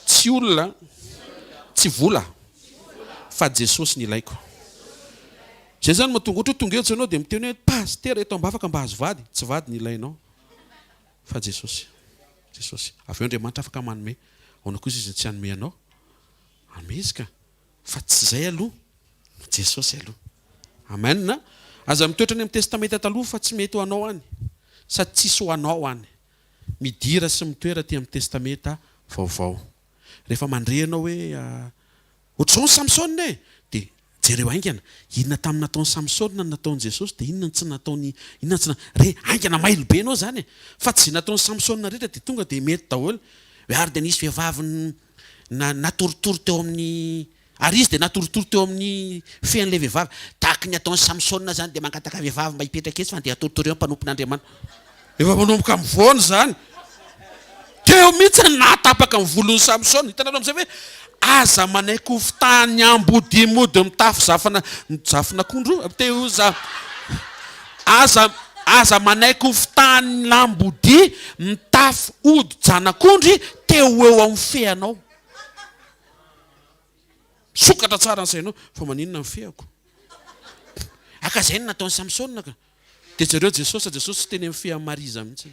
tsy olona tsy vola fa Jesosy ny ilaiko zay zany mahatonga ohatra hoe tonga eto ianao dia miteny hoe pasteur eto ambafaka mba hazo vady tsy vady ny ilainao fa Jesosy avy eo Andriamanitra afaka manome aona kosa izy tsy hanome anao hanome izy ka fa tsy zay aloha Jesosy aloha amen aza mitoetra any amin'ny testamenta taloha fa tsy mety ho anao any sady tsisy ho anao any midira sy mitoera ty amin'ny testamenta vaovao rehefa mandre anao hoe ohatr'izao ny Samsona dia jereo aingana inona tamin'ny nataon'ny Samsona ny nataon'i Jesosy dia inona tsy nataony inona tsy re aingana mailo be anao zany fa tsy nataon'ny Samsona rehetra dia tonga dia mety daholo hoe ary dia nisy vehivavy natoritory teo amin'ny ary izy dia natoritory teo amin'ny fean'ilay vehivavy tahaka ny ataon'ny Samsona zany dia mangataka vehivavy mba hipetraka ezy fa dia atoritori eo mpanompon'Andriamanitra efa manomboka mivoana zany teo mihitsy natapaka amin'ny volon'ny Samsona hitanao amin'izay hoe aza manaiky ho fitahany ambodimody mitafy zafinakondro teo za aza manaiky ho fitahany lambody mitafy ody janakondry teo eo amin'ny feanao sokatra tsara an'sainao fa maninona ny feako aka zay ny nataon'ny Samsona ka dia zareo Jesosy tsy teny amin'ny fean'ny Mariza mihitsy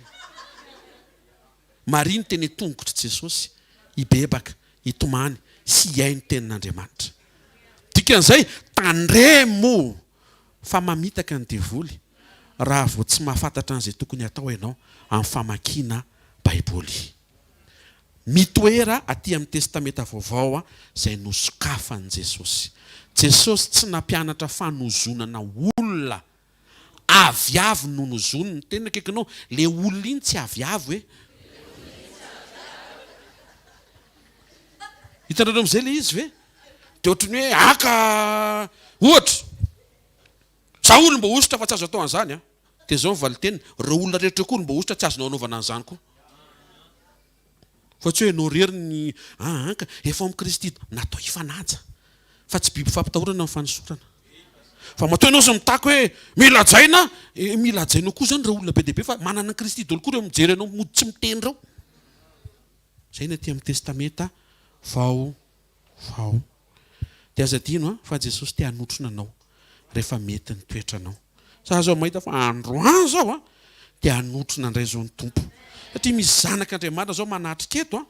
Maria ny teny tongotra Jesosy ibebaka itomany sy iay ny tenin'Andriamanitra dikan'izay tandremo fa mamitaka ny devoly raha vao tsy mahafantatra an'izay tokony atao ianao amin'ny famakiana baiboly mitoera aty amin'ny testamenta vaovao izay nosokafan'i Jesosy tsy nampianatra fanozonana olona aviavy noho no zonony tena akaikinao le olona iny tsy aviavy hoe hitanareo am'izay le izy ve de ohatrany hoe aka ohatra za olona mba ositra fa tsy azo atao an'izany a de zao nyvaliteniny reo olona rehetra koa mba ositra tsy azonao anaovana an'izany koa fa tsy hoe anao rery ny anka efa amin'ny Kristy natao ifanaja fa tsy biby fampitahorana amin'ny fanosorana fa matoa ianao sy mitako hoe milajaina milajainao koa zany reo olona be deaibe fa manana ny Kristy daholo koa reo mijery anao mody tsy miteny reo zay ny aty amin'ny testamenta vao de aza dino fa Jesosy te hanotrona anao rehefa mety ny toetranao sa zao mahita fa androany zao de hanotrona andray zao ny tompo satria misy zanak'Andriamanitra zao manatrika eto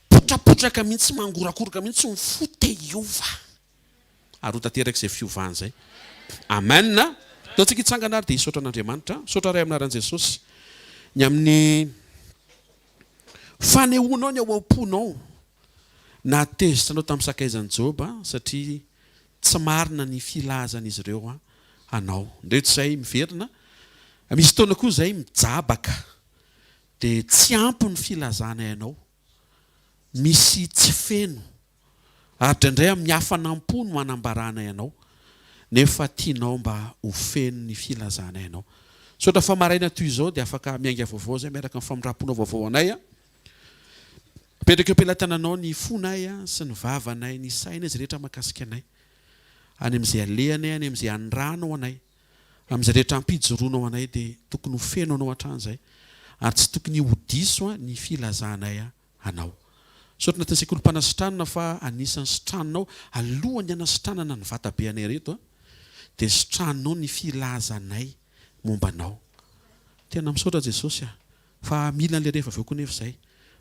potrapotraka mihitsy mangorakoroka mihitsy mifoty te hiova ary ho tanteraka izay fiovana zay amen taontsika hitsangana ary de hisaotra an'Andriamanitra saotra ray aminaran'i Jesosy ny amin'ny fanehoanao ny ao am-ponao na tezitranao tamin'ny sakaizan'i Joba satria tsy marina ny filazan'izy ireo anao ndreto zay miverina misy taona koa zay mijabaka de tsy ampy ny filazana ianao misy tsy feno ary draindray amin'ny hafanampo no manambarana ianao nefa tianao mba ho feno ny filazana ianao saotra fa maraina toy izao de afaka miainga vaovao zay miaraka amin'ny famindram-pona vaovao anay apetraka am-pelatananao ny fonay sy ny vavanay ny saina izy rehetra makasika anay any amin'izay alehanay any amin'izay andrano anay amin'izay rehetra ampijoroanao anay de tokony ho feno anao hatrany ary tsy tokony ho diso ny filazanay anao saotra natany sekolim-panasitranana fa anisan'ny sitranonao alohan'ny anasitranana ny vatabe anay reto de sitranonao ny filazanay mombanao tena misaotra Jesosy fa mila n'le rehefa aveo koa nefa zay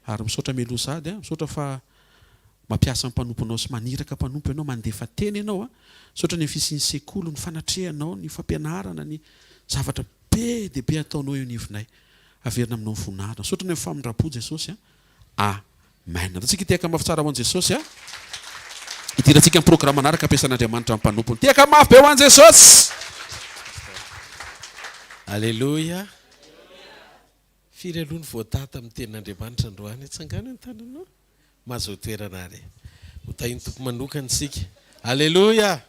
ary misaotra melo sady misaotra fa mampiasa mpanomponao sy maniraka mpanompo ianao mandefa teny ianao saotra ny fisiny sekoly ny fanatrehanao ny fampianarana ny zavatra be de be ataonao eo nivinay averina aminao ny voninahitra saotra ny famindram-po Jesosy amen tsika tiaka mafy tsara ho an'i Jesosy idirantsika amin'ny programme manaraka ampiasan'Andriamanitra amin'ny mpanompony tiaka mafy be ho an'i Jesosy Alléluia. Firy aloha ny voatata amin'ny tenin'Andriamanitra androany tsangano ny tananao mahazo ho toerana ary ho tahiny tompo manokana isika Alléluia.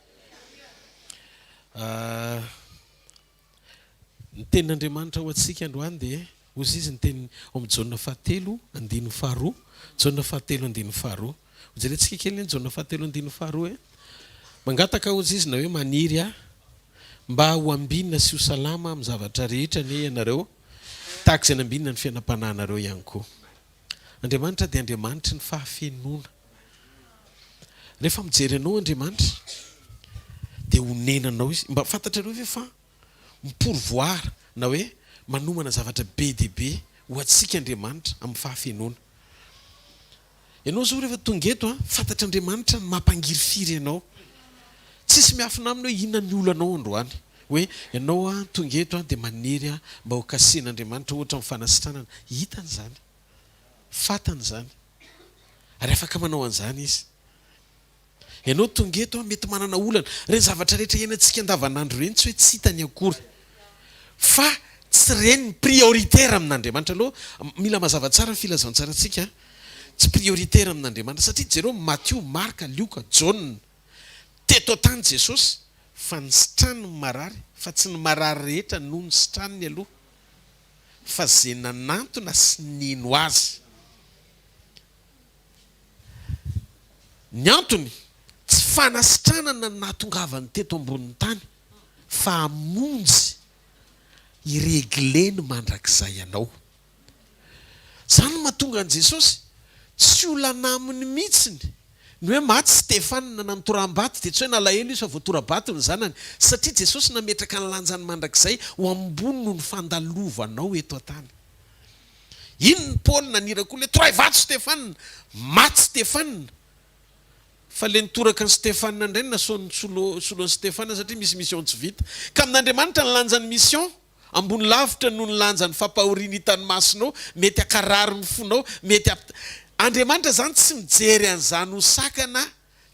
Ny tenin'Andriamanitra ho antsika androany dia ozy izy ny teny amin'ny Jaona fahatelo andiny faharoa Jaona fahatelo andiny faharoa hojerentsika kely ny Jaona fahatelo andiny faharoa mangataka ozy izy na hoe maniry mba ho ambinina sy ho salama amin'ny zavatra rehetra ny ianareo tahaka izay nambinina ny fiainam-panahinareo ihany koa. Andriamanitra dia Andriamanitra ny fahafenoana. Rehefa mijery anao Andriamanitra dia honenanao izy mba fantatrareo ve fa miporovoara na hoe manomana zavatra be dia be ho antsika Andriamanitra amin'ny fahafenoana. Ianao zao rehefa tonga eto fantatra Andriamanitra ny mampangiry firy ianao. Tsisy miafina aminy hoe inona ny olanao androany hoe ianao tonga eto dia maniry mba ho kasen'Andriamanitra ohatra amin'ny fanasitranana hitany zany fatany zany ary afaka manao an'izany izy. Ianao tonga eto mety manana olana reny zavatra rehetra iainantsika andavanandro reny tsy hoe tsy hitany akory fa tsy reny ny prioritaire amin'Andriamanitra aloha mila mazava tsara ny filazantsaratsika tsy prioritaire amin'Andriamanitra satria jereo Matthieu, Marka, Luka, John teto tany Jesosy fa ny sitrany marary fa tsy ny marary rehetra noho ny sitraniny aloha fa zay nanantona sy nino azy. Ny antony tsy fanasitranana natongavany teto ambonin'ny tany fa amonjy iregleny mandrakizay ianao. Zany mahatonga an' Jesosy tsy olana aminy mihitsiny ny hoe maty Stefana nanotoram-bato dia tsy hoe nalahelo izy fa voatoram-bato ny zanany satria Jesosy nametraka ny lanjany mandrakizay ho ambony no ny fandalovanao eto an-tany. Ino ny Paoly naniraka hoe toray vato Stefana maty Stefana fa le nitoraka ny Stefana indray nasaony soloan'ny Stefana satria misy mission tsy vita ka amin'Andriamanitra ny lanjany mission ambony lavitra noho ny lanjany fampahoriana hitany masonao mety akarary ny fonao mety Andriamanitra zany tsy mijery an'izany ho sakana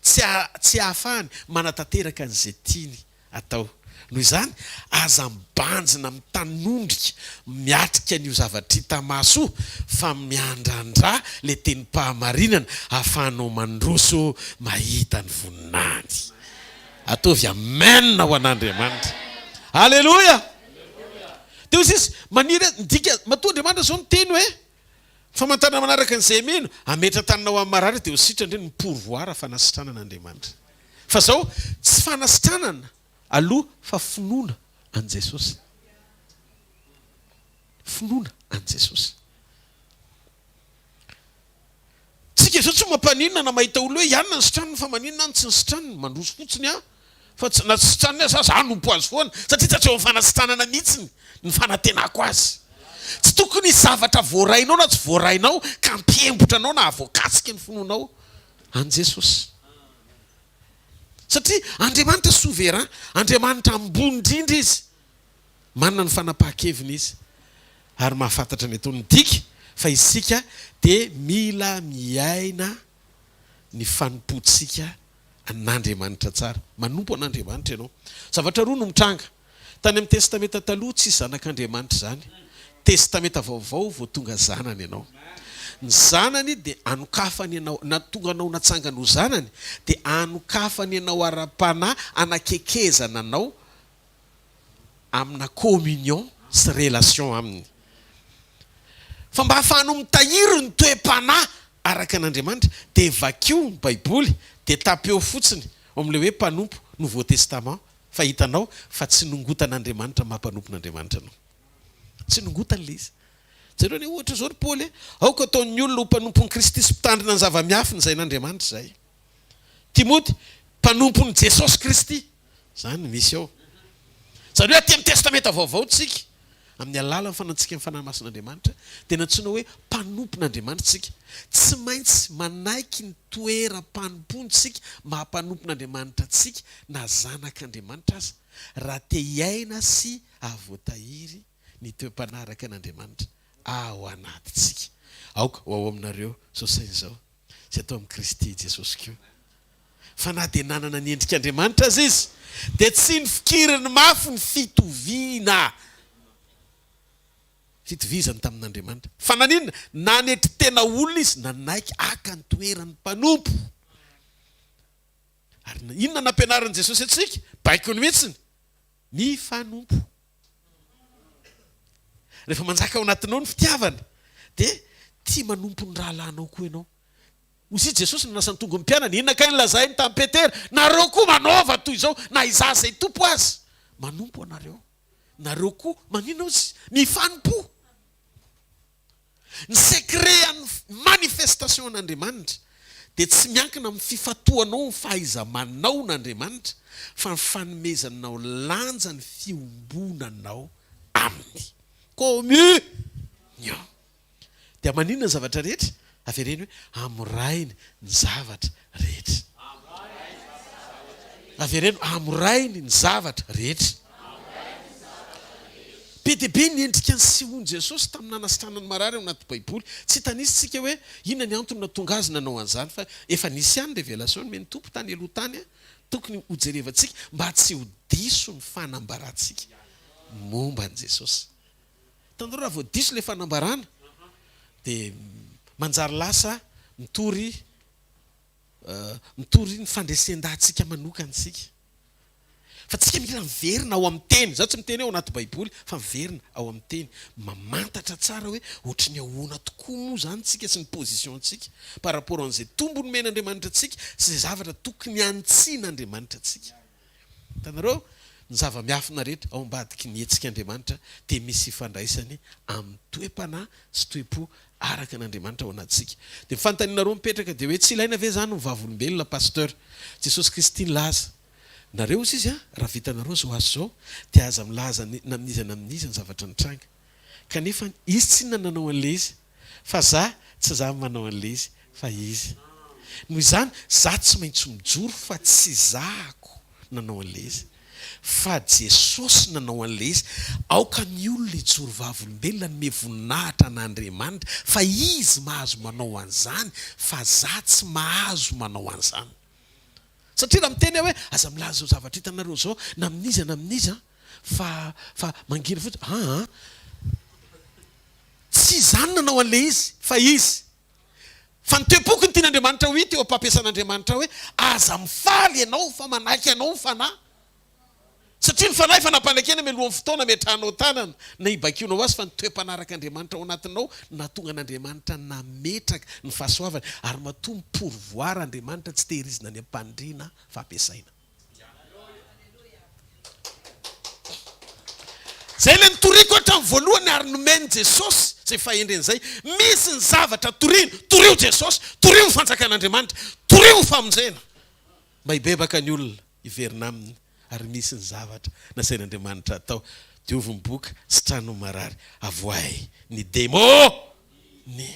tsy ahafahany manatanteraka an'izay tiany atao noho izany aza mibanjina mitanondrika miatrika an'io zavatra hita maso fa miandrandra le tenim-pahamarinana ahafahanao mandroso mahita ny voninany. Ataovy amen ho an'Andriamanitra. Alleloia. Dia izy maniry ndika matoa Andriamanitra zao miteny hoe famantana manaraka an'izay mino ametra tananao amin'ny marary dia ho sitra ndray ny pourvoir fanasitranan'Andriamanitra. Fa zao tsy fanasitranana aloha fa finoana an' Jesosy. Finoana an' Jesosy. Tsika zao tsy mampaninona na mahita olo hoe ihany na ny sitraniny fa maninona ny tsy ny sitraniny mandroso fotsiny a fa na tsy sitraniny za za nompo azy foana satria tsy atreo fanasitranana mihitsiny ny fanatenako azy. Tsy tokony zavatra voarainao na tsy voarainao ka mpiembotra anao na avoakasika ny finoanao an' Jesosy. Satria Andriamanitra souverain, Andriamanitra ambony indrindra izy, manana ny fanapahan-keviny izy ary mahafantatra ny ataony dika fa isika dia mila miaina ny fanompotsika an'Andriamanitra tsara. Manompo an'Andriamanitra ianao. Zavatra roa no mitranga tany amin'ny testamenta taloha tsy zanak'Andriamanitra zany. Testamenta vaovao vao tonga zanany ianao. Ny zanany dia anokafany ianao na tonga anao natsangana ho zanany dia anokafany ianao ara-panahy anakekezana anao amina communion sy relation aminy. Fa mba hahafahanao mitahiry ny toe-panahy araka an'Andriamanitra dia vakio ny Baiboly dia tapeo fotsiny amin'ilay hoe mpanompo Nouveau Testament fa hitanao fa tsy nongotan'Andriamanitra mampanompon'Andriamanitra anao. Tsy nongotana le izy. Zareo ny ohatra zao ry Paoly aoka ataon'ny olona ho mpanompon'ny Kristy sy mpitandrina ny zava-miafiny izay n'Andriamanitra zay. Timoty mpanompon'ny Jesosy Kristy zany misy ao. Zareo aty amin'ny testamenta vaovao tsika amin'ny alalan'ny fanatsika amin'ny fanahy mason'Andriamanitra dia natsoina hoe mpanompon'Andriamanitra tsika. Tsy maintsy manaiky ny toeram-panompontsika mahampanompon'Andriamanitra tsika na zanak'Andriamanitra aza raha te hiaina sy avoatahiry ny toe-panahy araka an'Andriamanitra ao anatintsika. Aoka ho ao aminareo zao sain'izao sy atao amin'ny Kristy Jesosy koa. Fa na dia nanana ny endrik'Andriamanitra azy izy dia tsy ny fikiriny mafy ny fitovizany tamin'Andriamanitra. Fa naninona nanetry tena olona izy nanaiky aka ny toeran'ny mpanompo. Ary inona nampianaran'i Jesosy atsika? Baikony mihitsiny ny fanompo. Rehefa manjaka ao anatinao ny fitiavana dia tia manompo ny rahalanao koa ianao. Hoy Jesosy no nasany tonga mpianany inona kay nilazainy tamin'ny Petera nareo koa manaova toy izao na izaho izay tompo azy. Manompo anareo. Nareo koa maninona izy? Mifanompo. Ny secret manifestation an'Andriamanitra dia tsy miankina amin'ny fifatoanao ny fahaiza-manao n'Andriamanitra fa ny fanomezanao lanja ny fiombonanao aminy. Communion. Dia maninona ny zavatra rehetra? Avereny hoe amorainy ny zavatra rehetra. Avereny amorainy ny zavatra rehetra. Be dia be ny endrika ny sihoan'i Jesosy tamin'ny nanasitranany marary ao anaty Baiboly. Tsy tanisitsika hoe inona ny antony nahatonga azy nanao an'izany fa efa nisy ihany révélation meny tompo tany aloha tany tokony ho jerevantsika mba tsy ho diso ny fanambarantsika momba an' Jesosy. Tandro raha vao diso ilay fanambarana dia manjary lasa mitory ny fandresen-dahantsika manokantsika. Fa tsika mila miverina ao amin'ny teny. Zaho tsy miteny ao anaty Baiboly fa miverina ao amin'ny teny. Mamantatra tsara hoe ohatry ny ahoana tokoa moa zany tsika sy ny positiontsika par rapport an'izay tombony men'Andriamanitra tsika sy izay zavatra tokony antsian'Andriamanitra tsika. Hitanareo ny zava-miafina rehetra ao ambadiky ny hetsika'Andriamanitra dia misy ifandraisany amin'ny toe-panahy sy toe-po araka an'Andriamanitra ao anatsika. Dia fanontanianareo mipetraka dia hoe tsy ilaina ve zany ny vavolombelona pasteur? Jesosy Kristy nilaza. Nareo izy raha vitanareo zao azo zao dia aza milaza namin'izy ny zavatra nitranga. Kanefa izy tsy nananao an'ilay izy fa za tsy za manao an'ilay izy fa izy. Noho izany za tsy maintsy mijoro fa tsy zahako nanao an'ilay izy fa Jesosy nanao an'ilay izy. Aoka ny olona ijoro vavolombelona ny voninahitra an'Andriamanitra fa izy mahazo manao an'izany fa za tsy mahazo manao an'izany. satria raha miteny hoe aza milaza zao zavatra hitanareo zao na amin'iza fa mangina fotsiny tsy zany nanao an'le izy fa izy fa ny toe-poko ny tian'Andriamanitra ho hita eo am-pampiasan'Andriamanitra hoe aza mifaly ianao fa manaky ianao ny fanahy satria ny fanahy efa nampanakena mialohan'ny fotoana miatranao tanana na ibakianao azy fa ny toe-panaraka Andriamanitra ao anatinao natonga an'Andriamanitra nametraka ny fahasoavana ary matoa miporovoara Andriamanitra tsy tehirizina any am-pandriana fampiasaina. Zay le nitoriako hatramin'ny voalohany ary nomeny Jesosy zay fahendren'izay misy ny zavatra torio Jesosy, torio ny fanjakan'Andriamanitra, torio ny famonjena mba hibebaka ny olona hiverina aminy ary misy ny zavatra nasain'Andriamanitra atao diovy miboka sitrano marary avoay ny demony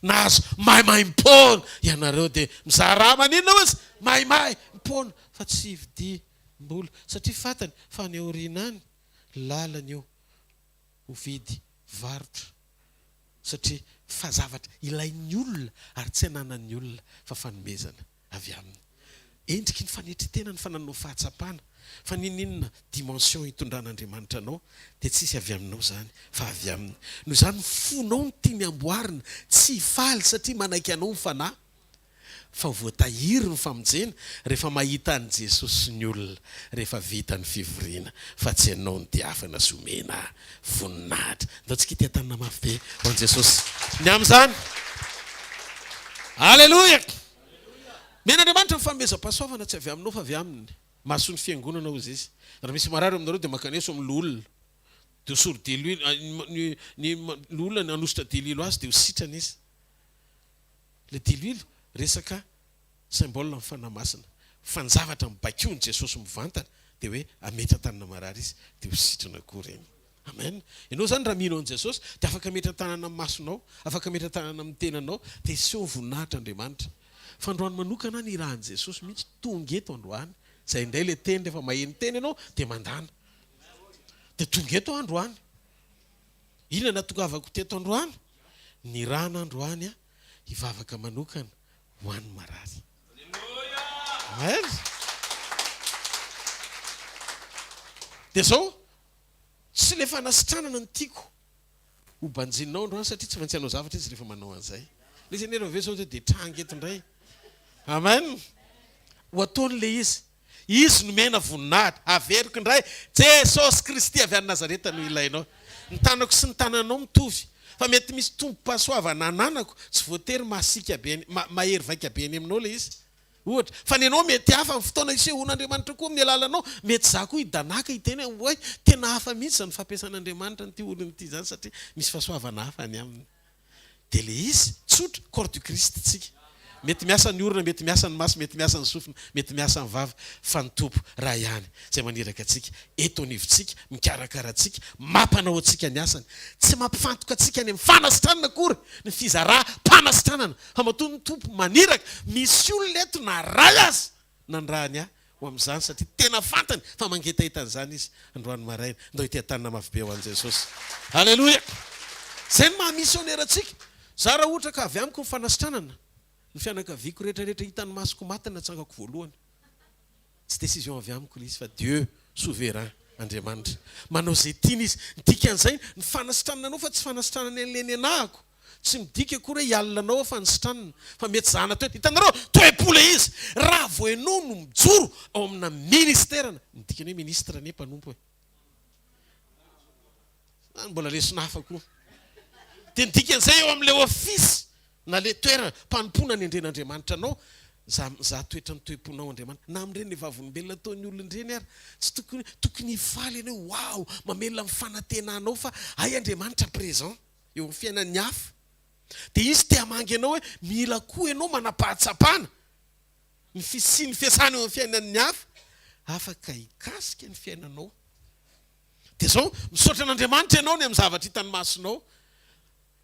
nazo maimay mipona ianareo dia mizara maninona ozy maimay mipona fa tsy hividy mbola satria fatany fa ny aorianany lalany eo hovidy varotra satria fa zavatra ilain'ny olona ary tsy ananan'ny olona fa fanomezana avy aminy endriky ny fanetritena ny fananao fahatsapana fa ninina dimension hitondran'Andriamanitra anao dia tsisy avy aminao zany fa avy aminy noho izany fonao ny tiany amboarina tsy faly satria manaiky anao ny fanahy fa voatahiry ny famonjena rehefa mahita an' Jesosy ny olona rehefa vita ny fivoriana fa tsy ianao ny diafana somena voninahitra ndao tsika ity tanana mafy be ho an' Jesosy ny amin'izany alleloia men'Andriamanitra ny fanomezam-pahasoavana tsy avy aminao fa avy aminy mahasoa ny fiangonana ozy izy raha misy marary aminareo dia makaneso amin'ny lolona dia hosory delilo ny lolona ny anositra delilo azy dia ho sitrana izy le delilo resaka symbole ny fanamasina fa ny zavatra mibakiony Jesosy mivantana dia hoe ametra tanana marary izy dia ho sitrana koa reny. Amen. Ianao zany raha mihinao an' Jesosy dia afaka metra tanana amin'ny masonao, afaka metra tanana amin'ny tenanao dia iseho voninahitra Andriamanitra. Fa androany manokana ny rahan' Jesosy mihitsy tonga eto androany zay indray le teny rehefa maheno teny ianao dia mandana dia tonga eto androany inona natongavako teto androany ny rana androany hivavaka manokana ho an'ny marary. Amen. Dia zao tsy le fanasitranana ny tiako ho banjinao androany satria tsy maintsy anao zavatra izy rehefa manao an'izay le izy nera ve zao dia tranga eto indray. Amen. Ho ataon'le izy nomena voninahitra averiko indray Jesosy Kristy avy any Nazareta no ilainao ny tanako sy ny tananao mitovy fa mety misy tompo-pahasoavana ananako tsy voatery masika be mahery vaika be any aminao le izy ohatra fa ny anao mety hafa amin'ny fotoana isehon'Andriamanitra koa amin'ny alalanao mety za koa hidanaka hiteny hoe tena hafa mihitsy zany fampiasan'Andriamanitra nyty olony ity zany satria misy fahasoavana hafa any aminy dia le izy tsotra corps du Christ tsika mety miasa ny orona mety miasa ny maso mety miasa ny sofina mety miasa ny vava fa ny tompo raha ihany zay maniraka atsika eto anivontsika mikarakara atsika mampanao atsika ny asany tsy mampifantoka atsika any amin'ny fanasitranana akory ny fizarà mpanasitranana fa matoa ny tompo maniraka misy olona eto na ray azy na ny rahany ho amin'izany satria tena fantany fa mangetahitanyizany izy androany maraina ndao ity tanana mafy be ho an' Jesosy. Alleloia. Zay ny mahamissionnaire atsika za raha ohatra ka avy amiko ny fanasitranana ny fianakaviako rehetrarehetra hitany masoko maty natsangako voalohany tsy décision avy amiko izy fa Dieu souverain Andriamanitra manao zay tiany izy dikan'izay ny fanasitrananao fa tsy fanasitranana an'le nenahako tsy midika akory hoe hialina anao fa nisitranana fa mety zahana toetra hitanareo toe-pola izy raha voenao no mijoro ao amina ministerana midikany hoe ministra ne mpanompo zany mbola lesona hafa koa dia nidikan'izay eo amin'le ofisy na le toerana mpanompoana ny endren'Andriamanitra anao za toetra ny toe-ponao Andriamanitra na amin'ireny le vavolombelona ataon'ny olona ireny ary tsy tokony hifaly ianao wow mamelona amin'ny fanantenanao fa ay Andriamanitra présent eo amin'ny fiainan'ny hafa dia izy te hamangy ianao hoe mila koa ianao manam-pahatsapana ny sy ny fiasana eo amin'ny fiainan'ny hafa afaka hikasika ny fiainanao dia zao misaotra an'Andriamanitra ianao ny amin'ny zavatra hitany masonao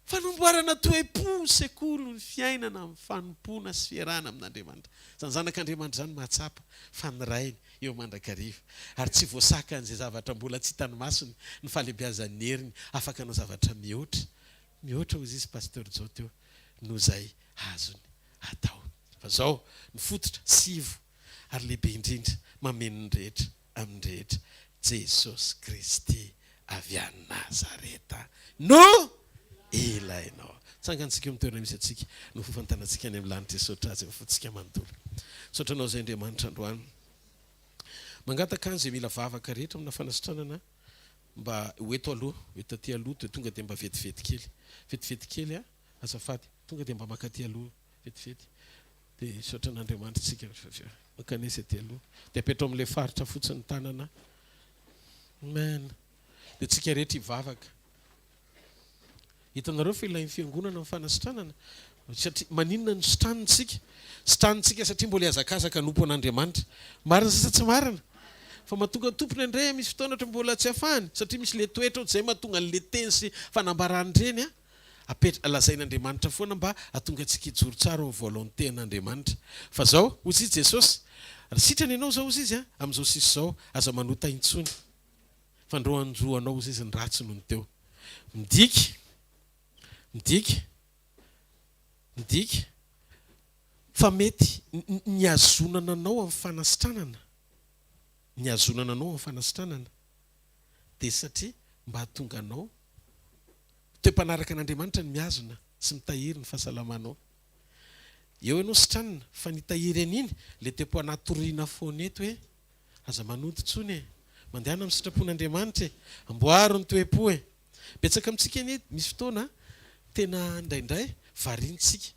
fanomboarana toe-po sekoly ny fiainana amin'ny fanompoana sy fiarahana amin'Andriamanitra zany zanak'Andriamanitra zany mahatsapa fanirainy eo mandrakariva ary tsy voasaka an'izay zavatra mbola tsy hitany masony ny fahalebiazan'ny heriny afaka anao zavatra mihoatra ozy izy pasteur zao teo no zay azony atao fa zao ny fototra sivo ary lehibe indrindra mameno ny rehetra amin'ny rehetra Jesosy Kristy avy any Nazareta no ilainao. Tsangantsika eo toerana misy atsika no fofantanantsika any amin'ny lanitra Jesosy azy fotsika manontolo. Sotranao zay Andriamanitra androany. Mangataka an'izay mila vavaka rehetra amina fanasitranana mba hoeto aloha, hoeto aty aloha dia tonga dia mba vetivety kely. Vetivety kely azafady, tonga dia mba maka aty aloha vetivety. Dia sotran'Andriamanitra tsika makanesy aty aloha. Dia apetrao amin'ilay faritra fotsiny ny tanana. Amen. Dia tsika rehetra hivavaka. Hitanareo fa ilain'ny fiangonana amin'ny fanasitranana. Satria maninona ny sitranitsika? Sitranitsika satria mbola hiazakazaka nompo an'Andriamanitra. Marina sa tsy marina? Fa mahatonga tompony indray misy fotoana ohatra mbola tsy afahany satria misy le toetra ohatr'izay mahatonga an'le teny sy fanambarany ireny lazain'Andriamanitra foana mba hatonga antsika hijoro tsara ao volonté an'Andriamanitra. Fa zao ozy izy Jesosy, sitrany ianao zao ozy izy amin'izao sisy zao aza manota intsony. Fandroanao ozy izy ny ratsy noho ny teo. Midika fa mety niazonana anao amin'ny fanasitranana. Niazonana anao amin'ny fanasitranana dia satria mba hatonga anao toe-panaraka an'Andriamanitra ny miazona sy mitahiry ny fahasalamanao. Eo ianao sitranana fa nitahiry an'iny le te-po anatoriana foana eto hoe aza manody tsony mandehana amin'ny sitrapon'Andriamanitra amboaro ny toe-po betsaka amintsika eny misy fotoana tena indraindray variantsika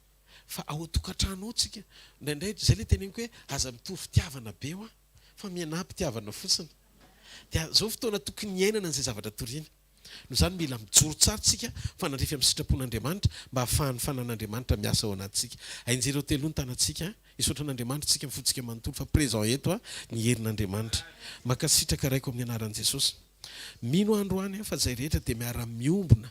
fa ao atokantrano tsika indraindray zay le teneniko hoe aza mitovy fitiavana be fa mianampitiavana fotsiny. Dia zao fotoana tokony iainana an'izay zavatra toriana. No zany mila mijoro tsara tsika fanandrify amin'ny sitrapon'Andriamanitra mba hahafahan'ny fanan'Andriamanitra miasa ao anatsika. Ainjireo telo ny tanatsika isotran'Andriamanitra tsika mifotsika manontolo fa présent eto ny herin'Andriamanitra. Makasitraka raiko amin'ny anaran'i Jesosy. Mino androany fa zay rehetra dia miara-miombona.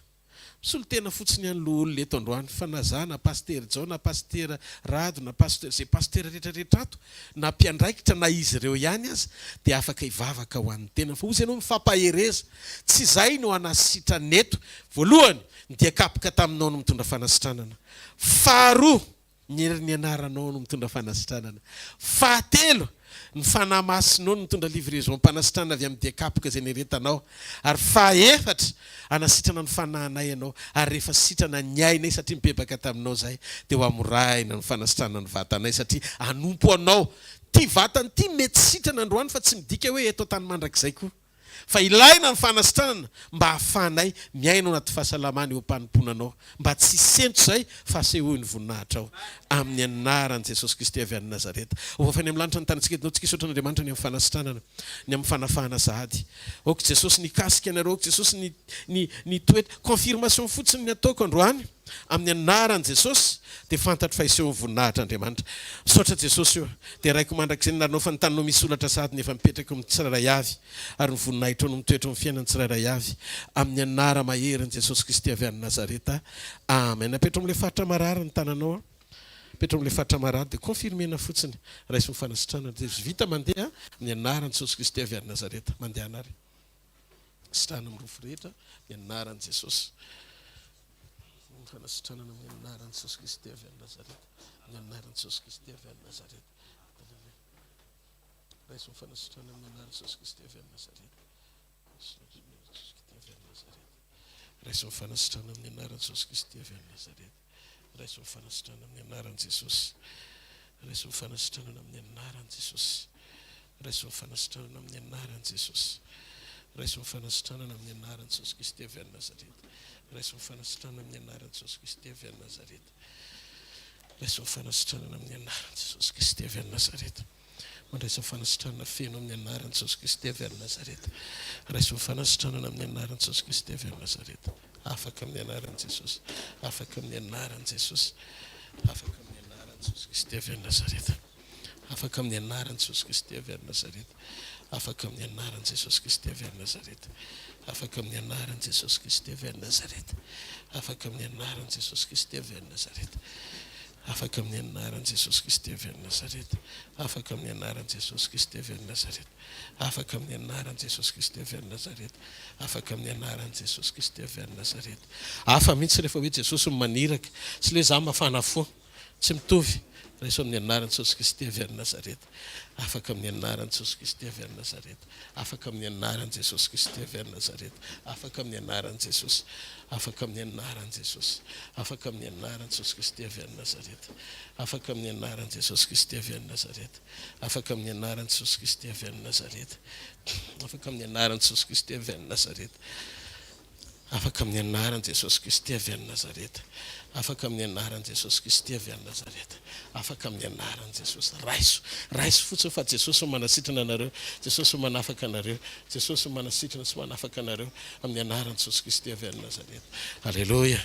Misolo tena fotsiny any loholona eto androany fa na za na pasteur Jao na pasteur Rado na pasteur zay pasteur rehetrarehetra ato na mpiandraikitra na izy ireo ihany aza dia afaka hivavaka ho an'ny tena. Fa ozy ianao mifampahereza tsy izay no anasitrana eto. Voalohany dia kapika taminao no mitondra fanasitranana. Faharoa ny anaranao no mitondra fanasitranana. Fahatelo ny fanahy masinao no mitondra livraison mpanasitranana avy amin'ny diakapika izay neretanao. Ary fahaefatra anasitrana ny fanahinay ianao ary rehefa sitrana ny ainay satria mibebaka taminao zay dia ho amorahina ny fanasitranana ny vatanay satria anompo anao. Ty vatany ty mety sitrana androany fa tsy midika hoe eto tany mandrakizay koa. Fa ilaina ny fanasitranana mba hahafahanay miaina anaty fahasalamana eo mpanomponanao mba tsy sentro zay fa asehoy ny voninahitra ao amin'ny anaran'i Jesosy Kristy avy any Nazareta. Ovafany amin'ny lanitra ny tanantsika etinao tsika isotran'Andriamanitra ny amin'ny fanasitranana ny amin'ny fanafahana sahady. Oka Jesosy nikasika anareo, oka Jesosy ny toetra confirmation fotsiny ny ataoko androany amin'ny anaran'i Jesosy dia fantatro fa iseho ny voninahitra Andriamanitra. Misaotra Jesosy eo dia raiko mandrakizay ny narinao fa ny taninao misy olatra sahady nefa mipetraka amin'ny tsirairay avy ary ny voninahitra no mitoetra amin'ny fiainany tsirairay avy amin'ny anara maherin'i Jesosy Kristy avy any Nazareta. Amen. Apetrao amin'ilay faritra marary ny tananao. Apetrao amin'ilay faritra marary dia confirmena fotsiny raisy ny fanasitranana dia vita mandeha amin'ny anaran'i Jesosy Kristy avy any Nazareta. Mandeha anary. Sitrana amin'ny rofo rehetra amin'ny anaran'i Jesosy. Fanasitranana amin'ny anaran'i Jesosy Kristy avy any Nazareta. Amin'ny anaran'i Jesosy Kristy avy any Nazareta. Raisy ny fanasitranana amin'ny anaran'i Jesosy Kristy avy any Nazareta. Raisy ny fanasitranana amin'ny anaran'i Jesosy Kristy avy any Nazareta. Raisy ny fanasitranana amin'ny anaran'i Jesosy. Raisy ny fanasitranana amin'ny anaran'i Jesosy. Raisy ny fanasitranana amin'ny anaran'i Jesosy. Raisy ny fanasitranana amin'ny anaran'i Jesosy Kristy avy any Nazareta. Raisy ny fanasitranana amin'ny anaran'i Jesosy Kristy avy any Nazareta. Raisy ny fanasitranana amin'ny anaran'i Jesosy Kristy avy any Nazareta. Mandraisa fanasitranana feno amin'ny anaran'i Jesosy Kristy avy any Nazareta. Raisy ny fanasitranana amin'ny anaran'i Jesosy Kristy avy any Nazareta. Afaka amin'ny anaran'i Jesosy. Afaka amin'ny anaran'i Jesosy. Afaka amin'ny anaran'i Jesosy Kristy avy any Nazareta. Afaka amin'ny anaran'i Jesosy Kristy avy any Nazareta. Afaka amin'ny anaran'i Jesosy Kristy avy any Nazareta. Afaka amin'ny anaran'i Jesosy Kristy avy any Nazareta. Afaka amin'ny anaran'i Jesosy Kristy avy any Nazareta. Afaka amin'ny anaran'i Jesosy Kristy avy any Nazareta. Afaka amin'ny anaran'i Jesosy Kristy avy any Nazareta. Afaka amin'ny anaran'i Jesosy Kristy avy any Nazareta. Afaka amin'ny anaran'i Jesosy Kristy avy any Nazareta. Afa mihitsy rehefa hoe Jesosy maniraka, tsy le za mafana fo, tsy mitovy. raiso amin'ny anaran'i Jesosy Kristy avy any Nazareta. Afaka amin'ny anaran'i Jesosy Kristy avy any Nazareta. Afaka amin'ny anaran'i Jesosy Kristy avy any Nazareta. Afaka amin'ny anaran'i Jesosy. Afaka amin'ny anaran'i Jesosy. Afaka amin'ny anaran'i Jesosy Kristy avy any Nazareta. Afaka amin'ny anaran'i Jesosy Kristy avy any Nazareta. Afaka amin'ny anaran'i Jesosy Kristy avy any Nazareta. Afaka amin'ny anaran'i Jesosy Kristy avy any Nazareta. Afaka amin'ny anaran'i Jesosy Kristy avy any Nazareta. Afaka amin'ny anaran'i Jesosy Kristy avy any Nazareta. Afaka amin'ny anaran'i Jesosy. Raiso fotsiny fa Jesosy manasitrana anareo. Jesosy manafaka anareo. Jesosy manasitrana sy manafaka anareo amin'ny anaran'i Jesosy Kristy avy any Nazareta. Halleluja.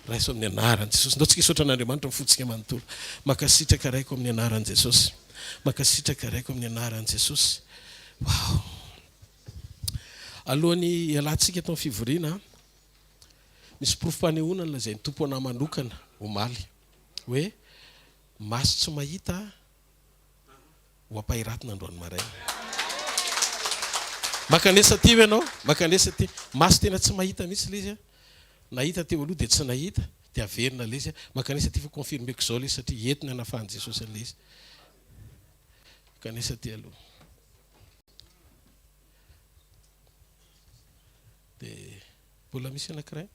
Raiso amin'ny anaran'i Jesosy. Ndao tsika hisaotra an'Andriamanitra mifotsika manontolo. Makasitraka raiko amin'ny anaran'i Jesosy. Makasitraka raiko amin'ny anaran'i Jesosy. Wow. Alohan'ny ialantsika tao fivoriana, misy profam-panehoana nolazain'ny tompo anahy manokana omaly hoe maso tsy mahita ho ampahiratina androany maraina. Makanesa ty ianao, makanesa ty. Maso tena tsy mahita mihitsy le izy. Nahita teo aloha dia tsy nahita, dia averina le izy. Makanesa ty fa confirmeko zao le izy satria entiny anafahan'i Jesosy an'le izy. Makanesa ty aloha. Dia mbola misy anankiray.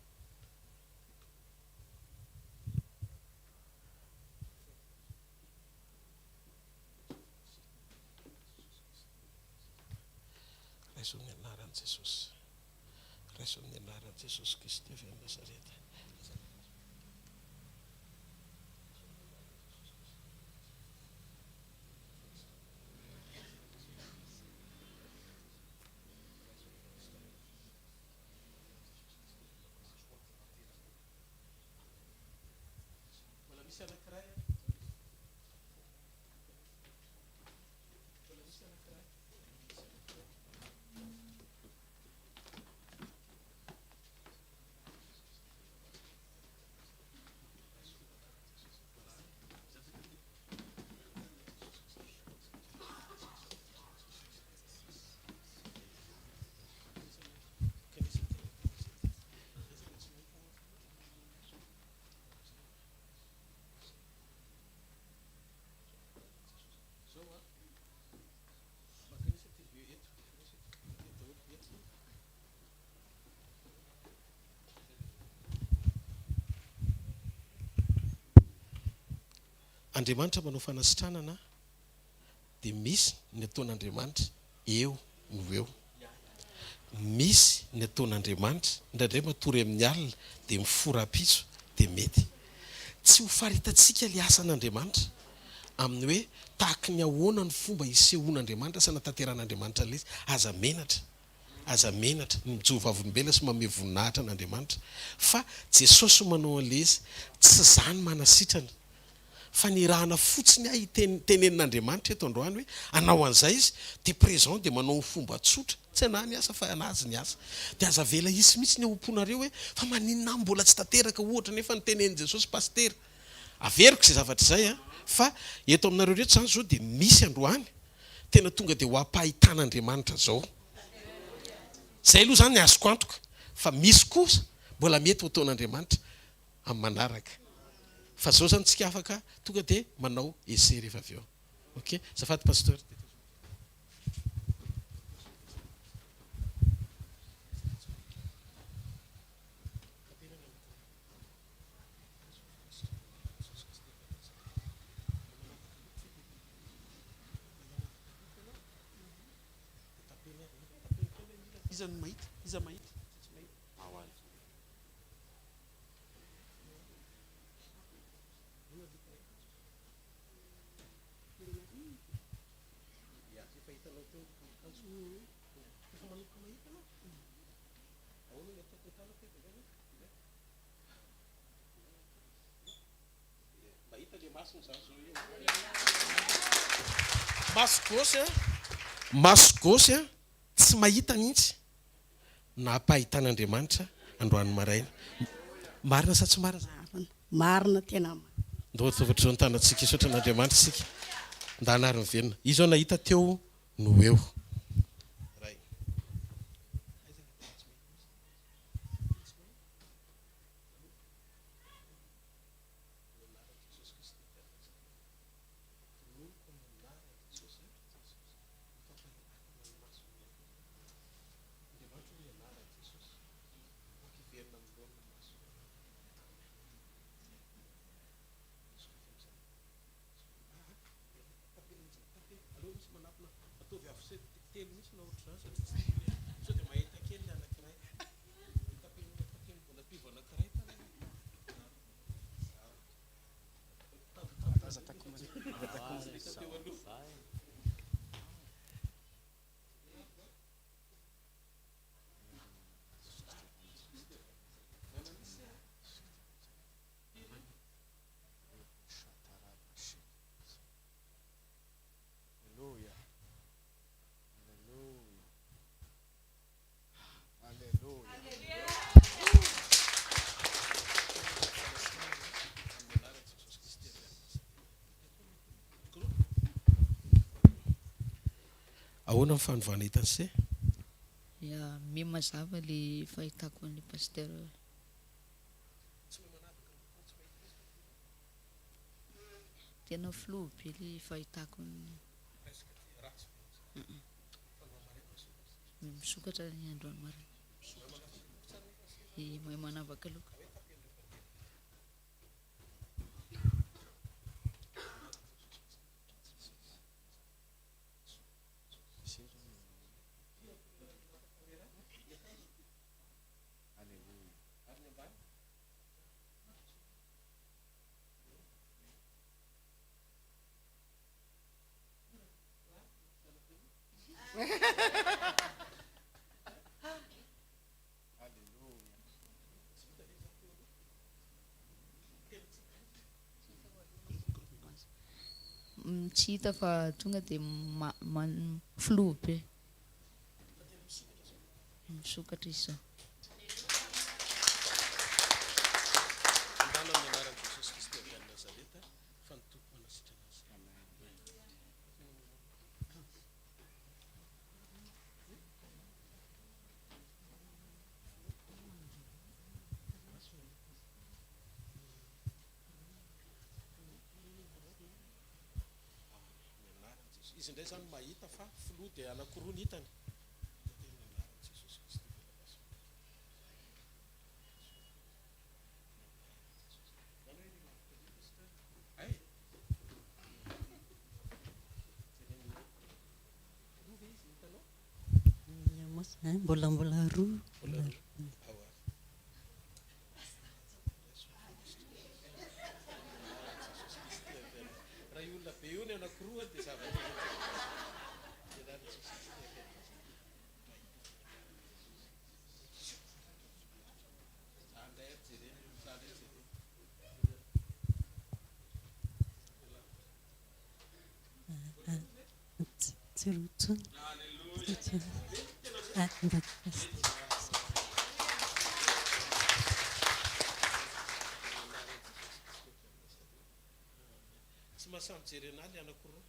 Raiso amin'ny anaran'i Jesosy. Raiso amin'ny anaran'i Jesosy Kristy avy any Nazareta. Mbola misy anankiray. Andriamanitra manao fanasitranana dia misy ny ataon'Andriamanitra eo no eo. Misy ny ataon'Andriamanitra indraindray matory amin'ny alina dia miforapitso dia mety. Tsy ho faritantsika ilay asan'Andriamanitra amin'ny hoe tahaka ny ahoana ny fomba hisehoan'Andriamanitra sy natanteran'Andriamanitra ilay izy. Aza menatra. Aza menatra ny mijoho vavolombelona sy manome voninahitra n'Andriamanitra. Fa Jesosy manao an'ilay izy tsy zany manasitrana. Fa ny rahana fotsiny ahy tenenin'Andriamanitra eto androany hoe anao an'izay izy dia présent dia manao ny fomba tsotra. Tsy anahy ny asa fa anazy ny asa. Dia aza vela isy mihitsy ny omponareo hoe fa maninona mbola tsy tanteraka ohatra nefa ny tenenin' Jesosy pastera. Averiko izay zavatra izay a. Fa eto aminareo rehetra zany zao dia misy androany tena tonga dia ho ampahitan'Andriamanitra zao. Zay aloha zany ny azoko antoka. Fa misy kosa mbola mety ho ataon'Andriamanitra amin'ny manaraka. Fa zao zany tsika afaka tonga dia manao essai rehefa avy eo. Ok, zafady pasteur. Iza no mahita? Iza mahita? Maso gosy a tsy mahita mihitsy na ampahitan'Andriamanitra androany maraina. Marina sa tsy marina? Marina tena. Ndao tavatra zao ny tanantsika isotra n'Andriamanitra sika nda hanary miverina. Izy ao nahita teo no eo. ahoana ny fanovana hitany se ya mimazava le fahitako an'le pasteur tena flou be le fahitako misokatra ny androany marina mahay manavaka loka tsy hita fa tonga dia flou be misokatra izy zao izy ndray zany mahita fa flou dia anakiroa ny hitany mbola roa raha olona be io ny anakiroa dia zava tsy mahasamby jerenaly anakiroa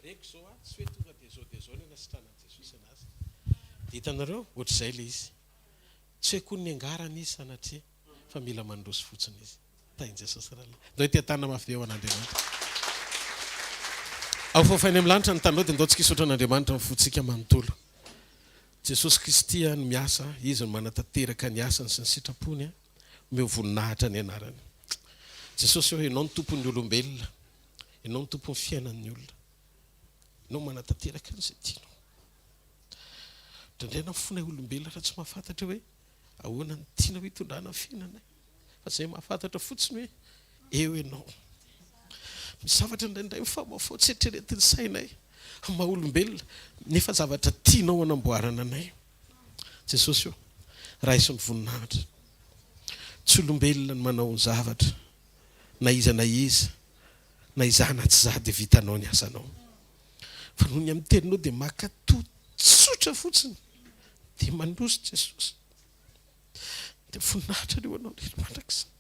reko zao a tsy hoe tonga dia zao ny anasitranan' Jesosy anazy dia hitanareo ohatr'izay le izy tsy hoe koa ny angarana izy sanatria fa mila mandroso fotsiny izy tainy Jesosy rahala ndao itiatana mafy eo an'Andriamanitra ao fofainy amin'ny lanitra ny tanao dia ndao tsika hisaotra an'Andriamanitra mifotsika manontolo Jesosy Kristy no miasa izy no manatanteraka ny asany sy ny sitrapony omeo voninahitra ny anarany Jesosy hoe ianao ny tompon'ny olombelona ianao ny tompon'ny fiainan'ny olona no manatanteraka an'izay tianao ndraindray na fonay olombelona raha tsy mahafantatra hoe ahoana ny tianao hitondrana ny fiainanay fa izay mahafantatra fotsiny hoe eo ianao misy zavatra ndraindray mifamaofao tsy eritreretin'ny sainay maha olombelona nefa zavatra tianao anamboarana anay jesosy io raisy ny voninahitra tsy olombelona ny manao ny zavatra na iza na iza na izana tsy za dia vitanao ny asanao fa noho ny amin'ny teninao dia makatotsotra fotsiny dia mandroso jesosy dia voninahitra leo anao rery mandrakizay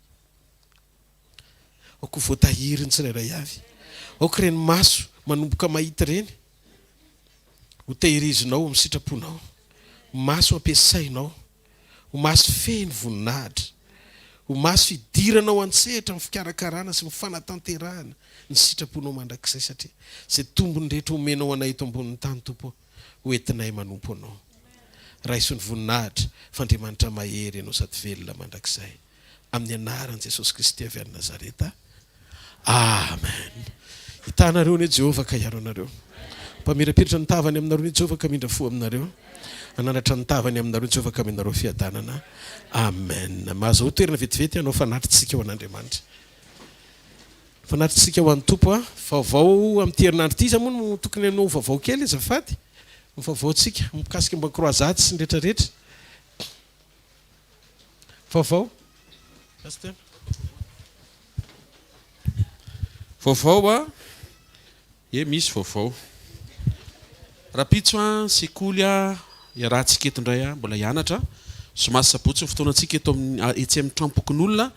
aoko voatahiry ny tsirairay avy aoko reny maso manomboka mahita reny ho tehirizinao amin'ny sitraponao maso ampiasainao ho maso feny voninahitra ho maso fidiranao an-tsehatra amin'ny fikarakarana sy ny fanatanterahana ny sitraponao mandrakizay satria izay tombony rehetra homenao anay eto ambonin'ny tany tompo ho entinay manompo anao raisy ny voninahitra fandriamanitra mahery ianao sady velona mandrakizay amin'ny anaran'i Jesosy Kristy avy any Nazareta amen. Hitanareo ny Jehovah ka hiaro anareo mpamirapiratra ny tavany aminareo ny Jehovah ka mindra fo aminareo ananatra ny tavany aminareo Jehovah ka aminareo fiadanana amen. Mahazo toerana vetivety anao fanatritsika ho an'Andriamanitra fanatritsika ho an'ny tompo vaovao amin'ny herinandro ity izy moa no tokony anao vaovao kely azafady ny vaovaontsika mikasika mba croisade sy ny rehetrarehetra vaovao vaovao misy vaovao rapitso sekoly iarahantsika eto indray mbola hianatra somary sabotsy ny fotoanantsika eto etsy amin'ny trampokon'olona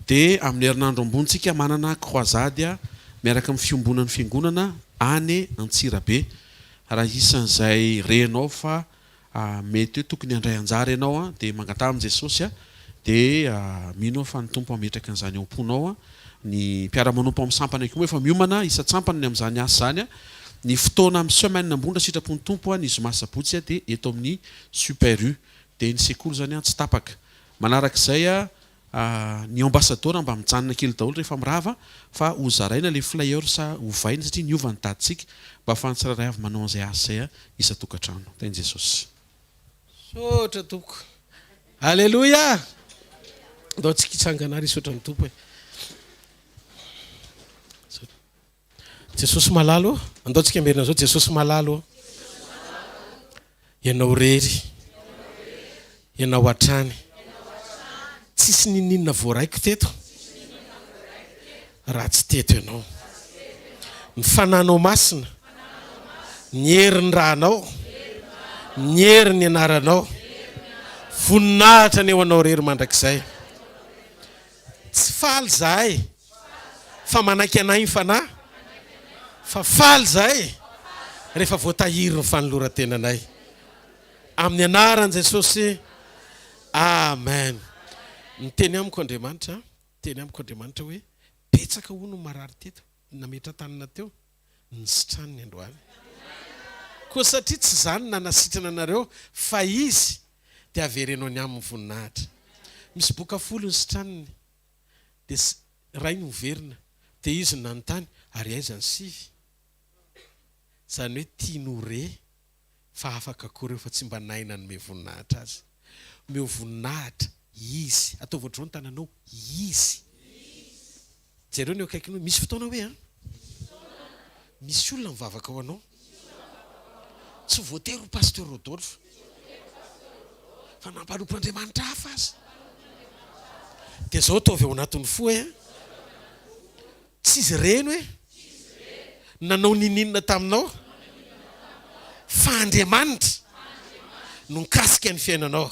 dia amin'ny herinandro ambonitsika manana croisade miaraka amin'ny fiombonan'ny fiangonana any Antsirabe raha isan'izay renao fa mety hoe tokony handray anjara ianao dia mangatah amin'i Jesosy dia mino fa ny tompo ametraka an'izany eo am-ponao ny mpiara-manompo amin'ny sampana koa efa miomana isa-tsampany amin'izany asa zany ny fotoana amin'ny semaine ambondra sitrapon'ny tompo ny zoma sabotsy dia eto amin'ny super U dia ny sekoly zany tsy tapaka manarak'izay ny ambassadeur mba mijanona kely daholo rehefa mirava fa ho zaraina le flyer sa hovaina satria niova ny daditsika mba ahafahantsiraray avy manao an'izay asa zay isa-tokantrano teny Jesosy sotra tompo alleluia ndao tsika hitsanganary sotra ny tompo Jesosy malalo andao tsika merina zao Jesosy malalo ianao rery ianao atrany tsisy nininona voaraiko teto raha tsy teto ianao ny fananao masina ny herin'ny rahanao ny herin'ny anaranao voninahitra ny eo anao rery mandrakizay tsy faly zahay fa manaiky anay ny fanahy fa faly zahay rehefa voatahiry ny fanoloran-tenanay amin'ny anaran'i Jesosy amen. Ny teny amiko Andriamanitra hoe petsaka ho no marary teto nametra tanana teo ny sitraniny androany koa satria tsy zany nanasitrana anareo fa izy dia averenao ny amin'ny voninahitra misy boka folo ny sitraniny dia ray ny hoverina dia izy ny nanontany ary aiza ny sivy zany hoe tianore fa afaka koa reo fa tsy mba naina ny me voninahitra azy meo voninahitra izy atao voatrao ny tananao izy jereo ny akaiky no misy fotoana hoe misy olona mivavaka ao anao tsy voatery ho pasteur Rodolphe fa nampalopo Andriamanitra hafa azy dia zao ataovy ao anatin'ny fo tsy izy reny hoe nanao nininona taminao fa Andriamanitra no nikasika ny fiainanao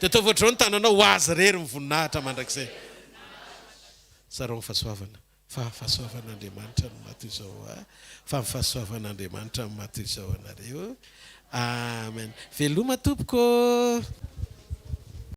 dia atao voatrao ny tananao ho azy rery mivoninahitra mandrakizay sarao ny fahasoavana fa fahasoavan'Andriamanitra no mato izao fa ny fahasoavan'Andriamanitra no mato izao anareo amen veloma tompoko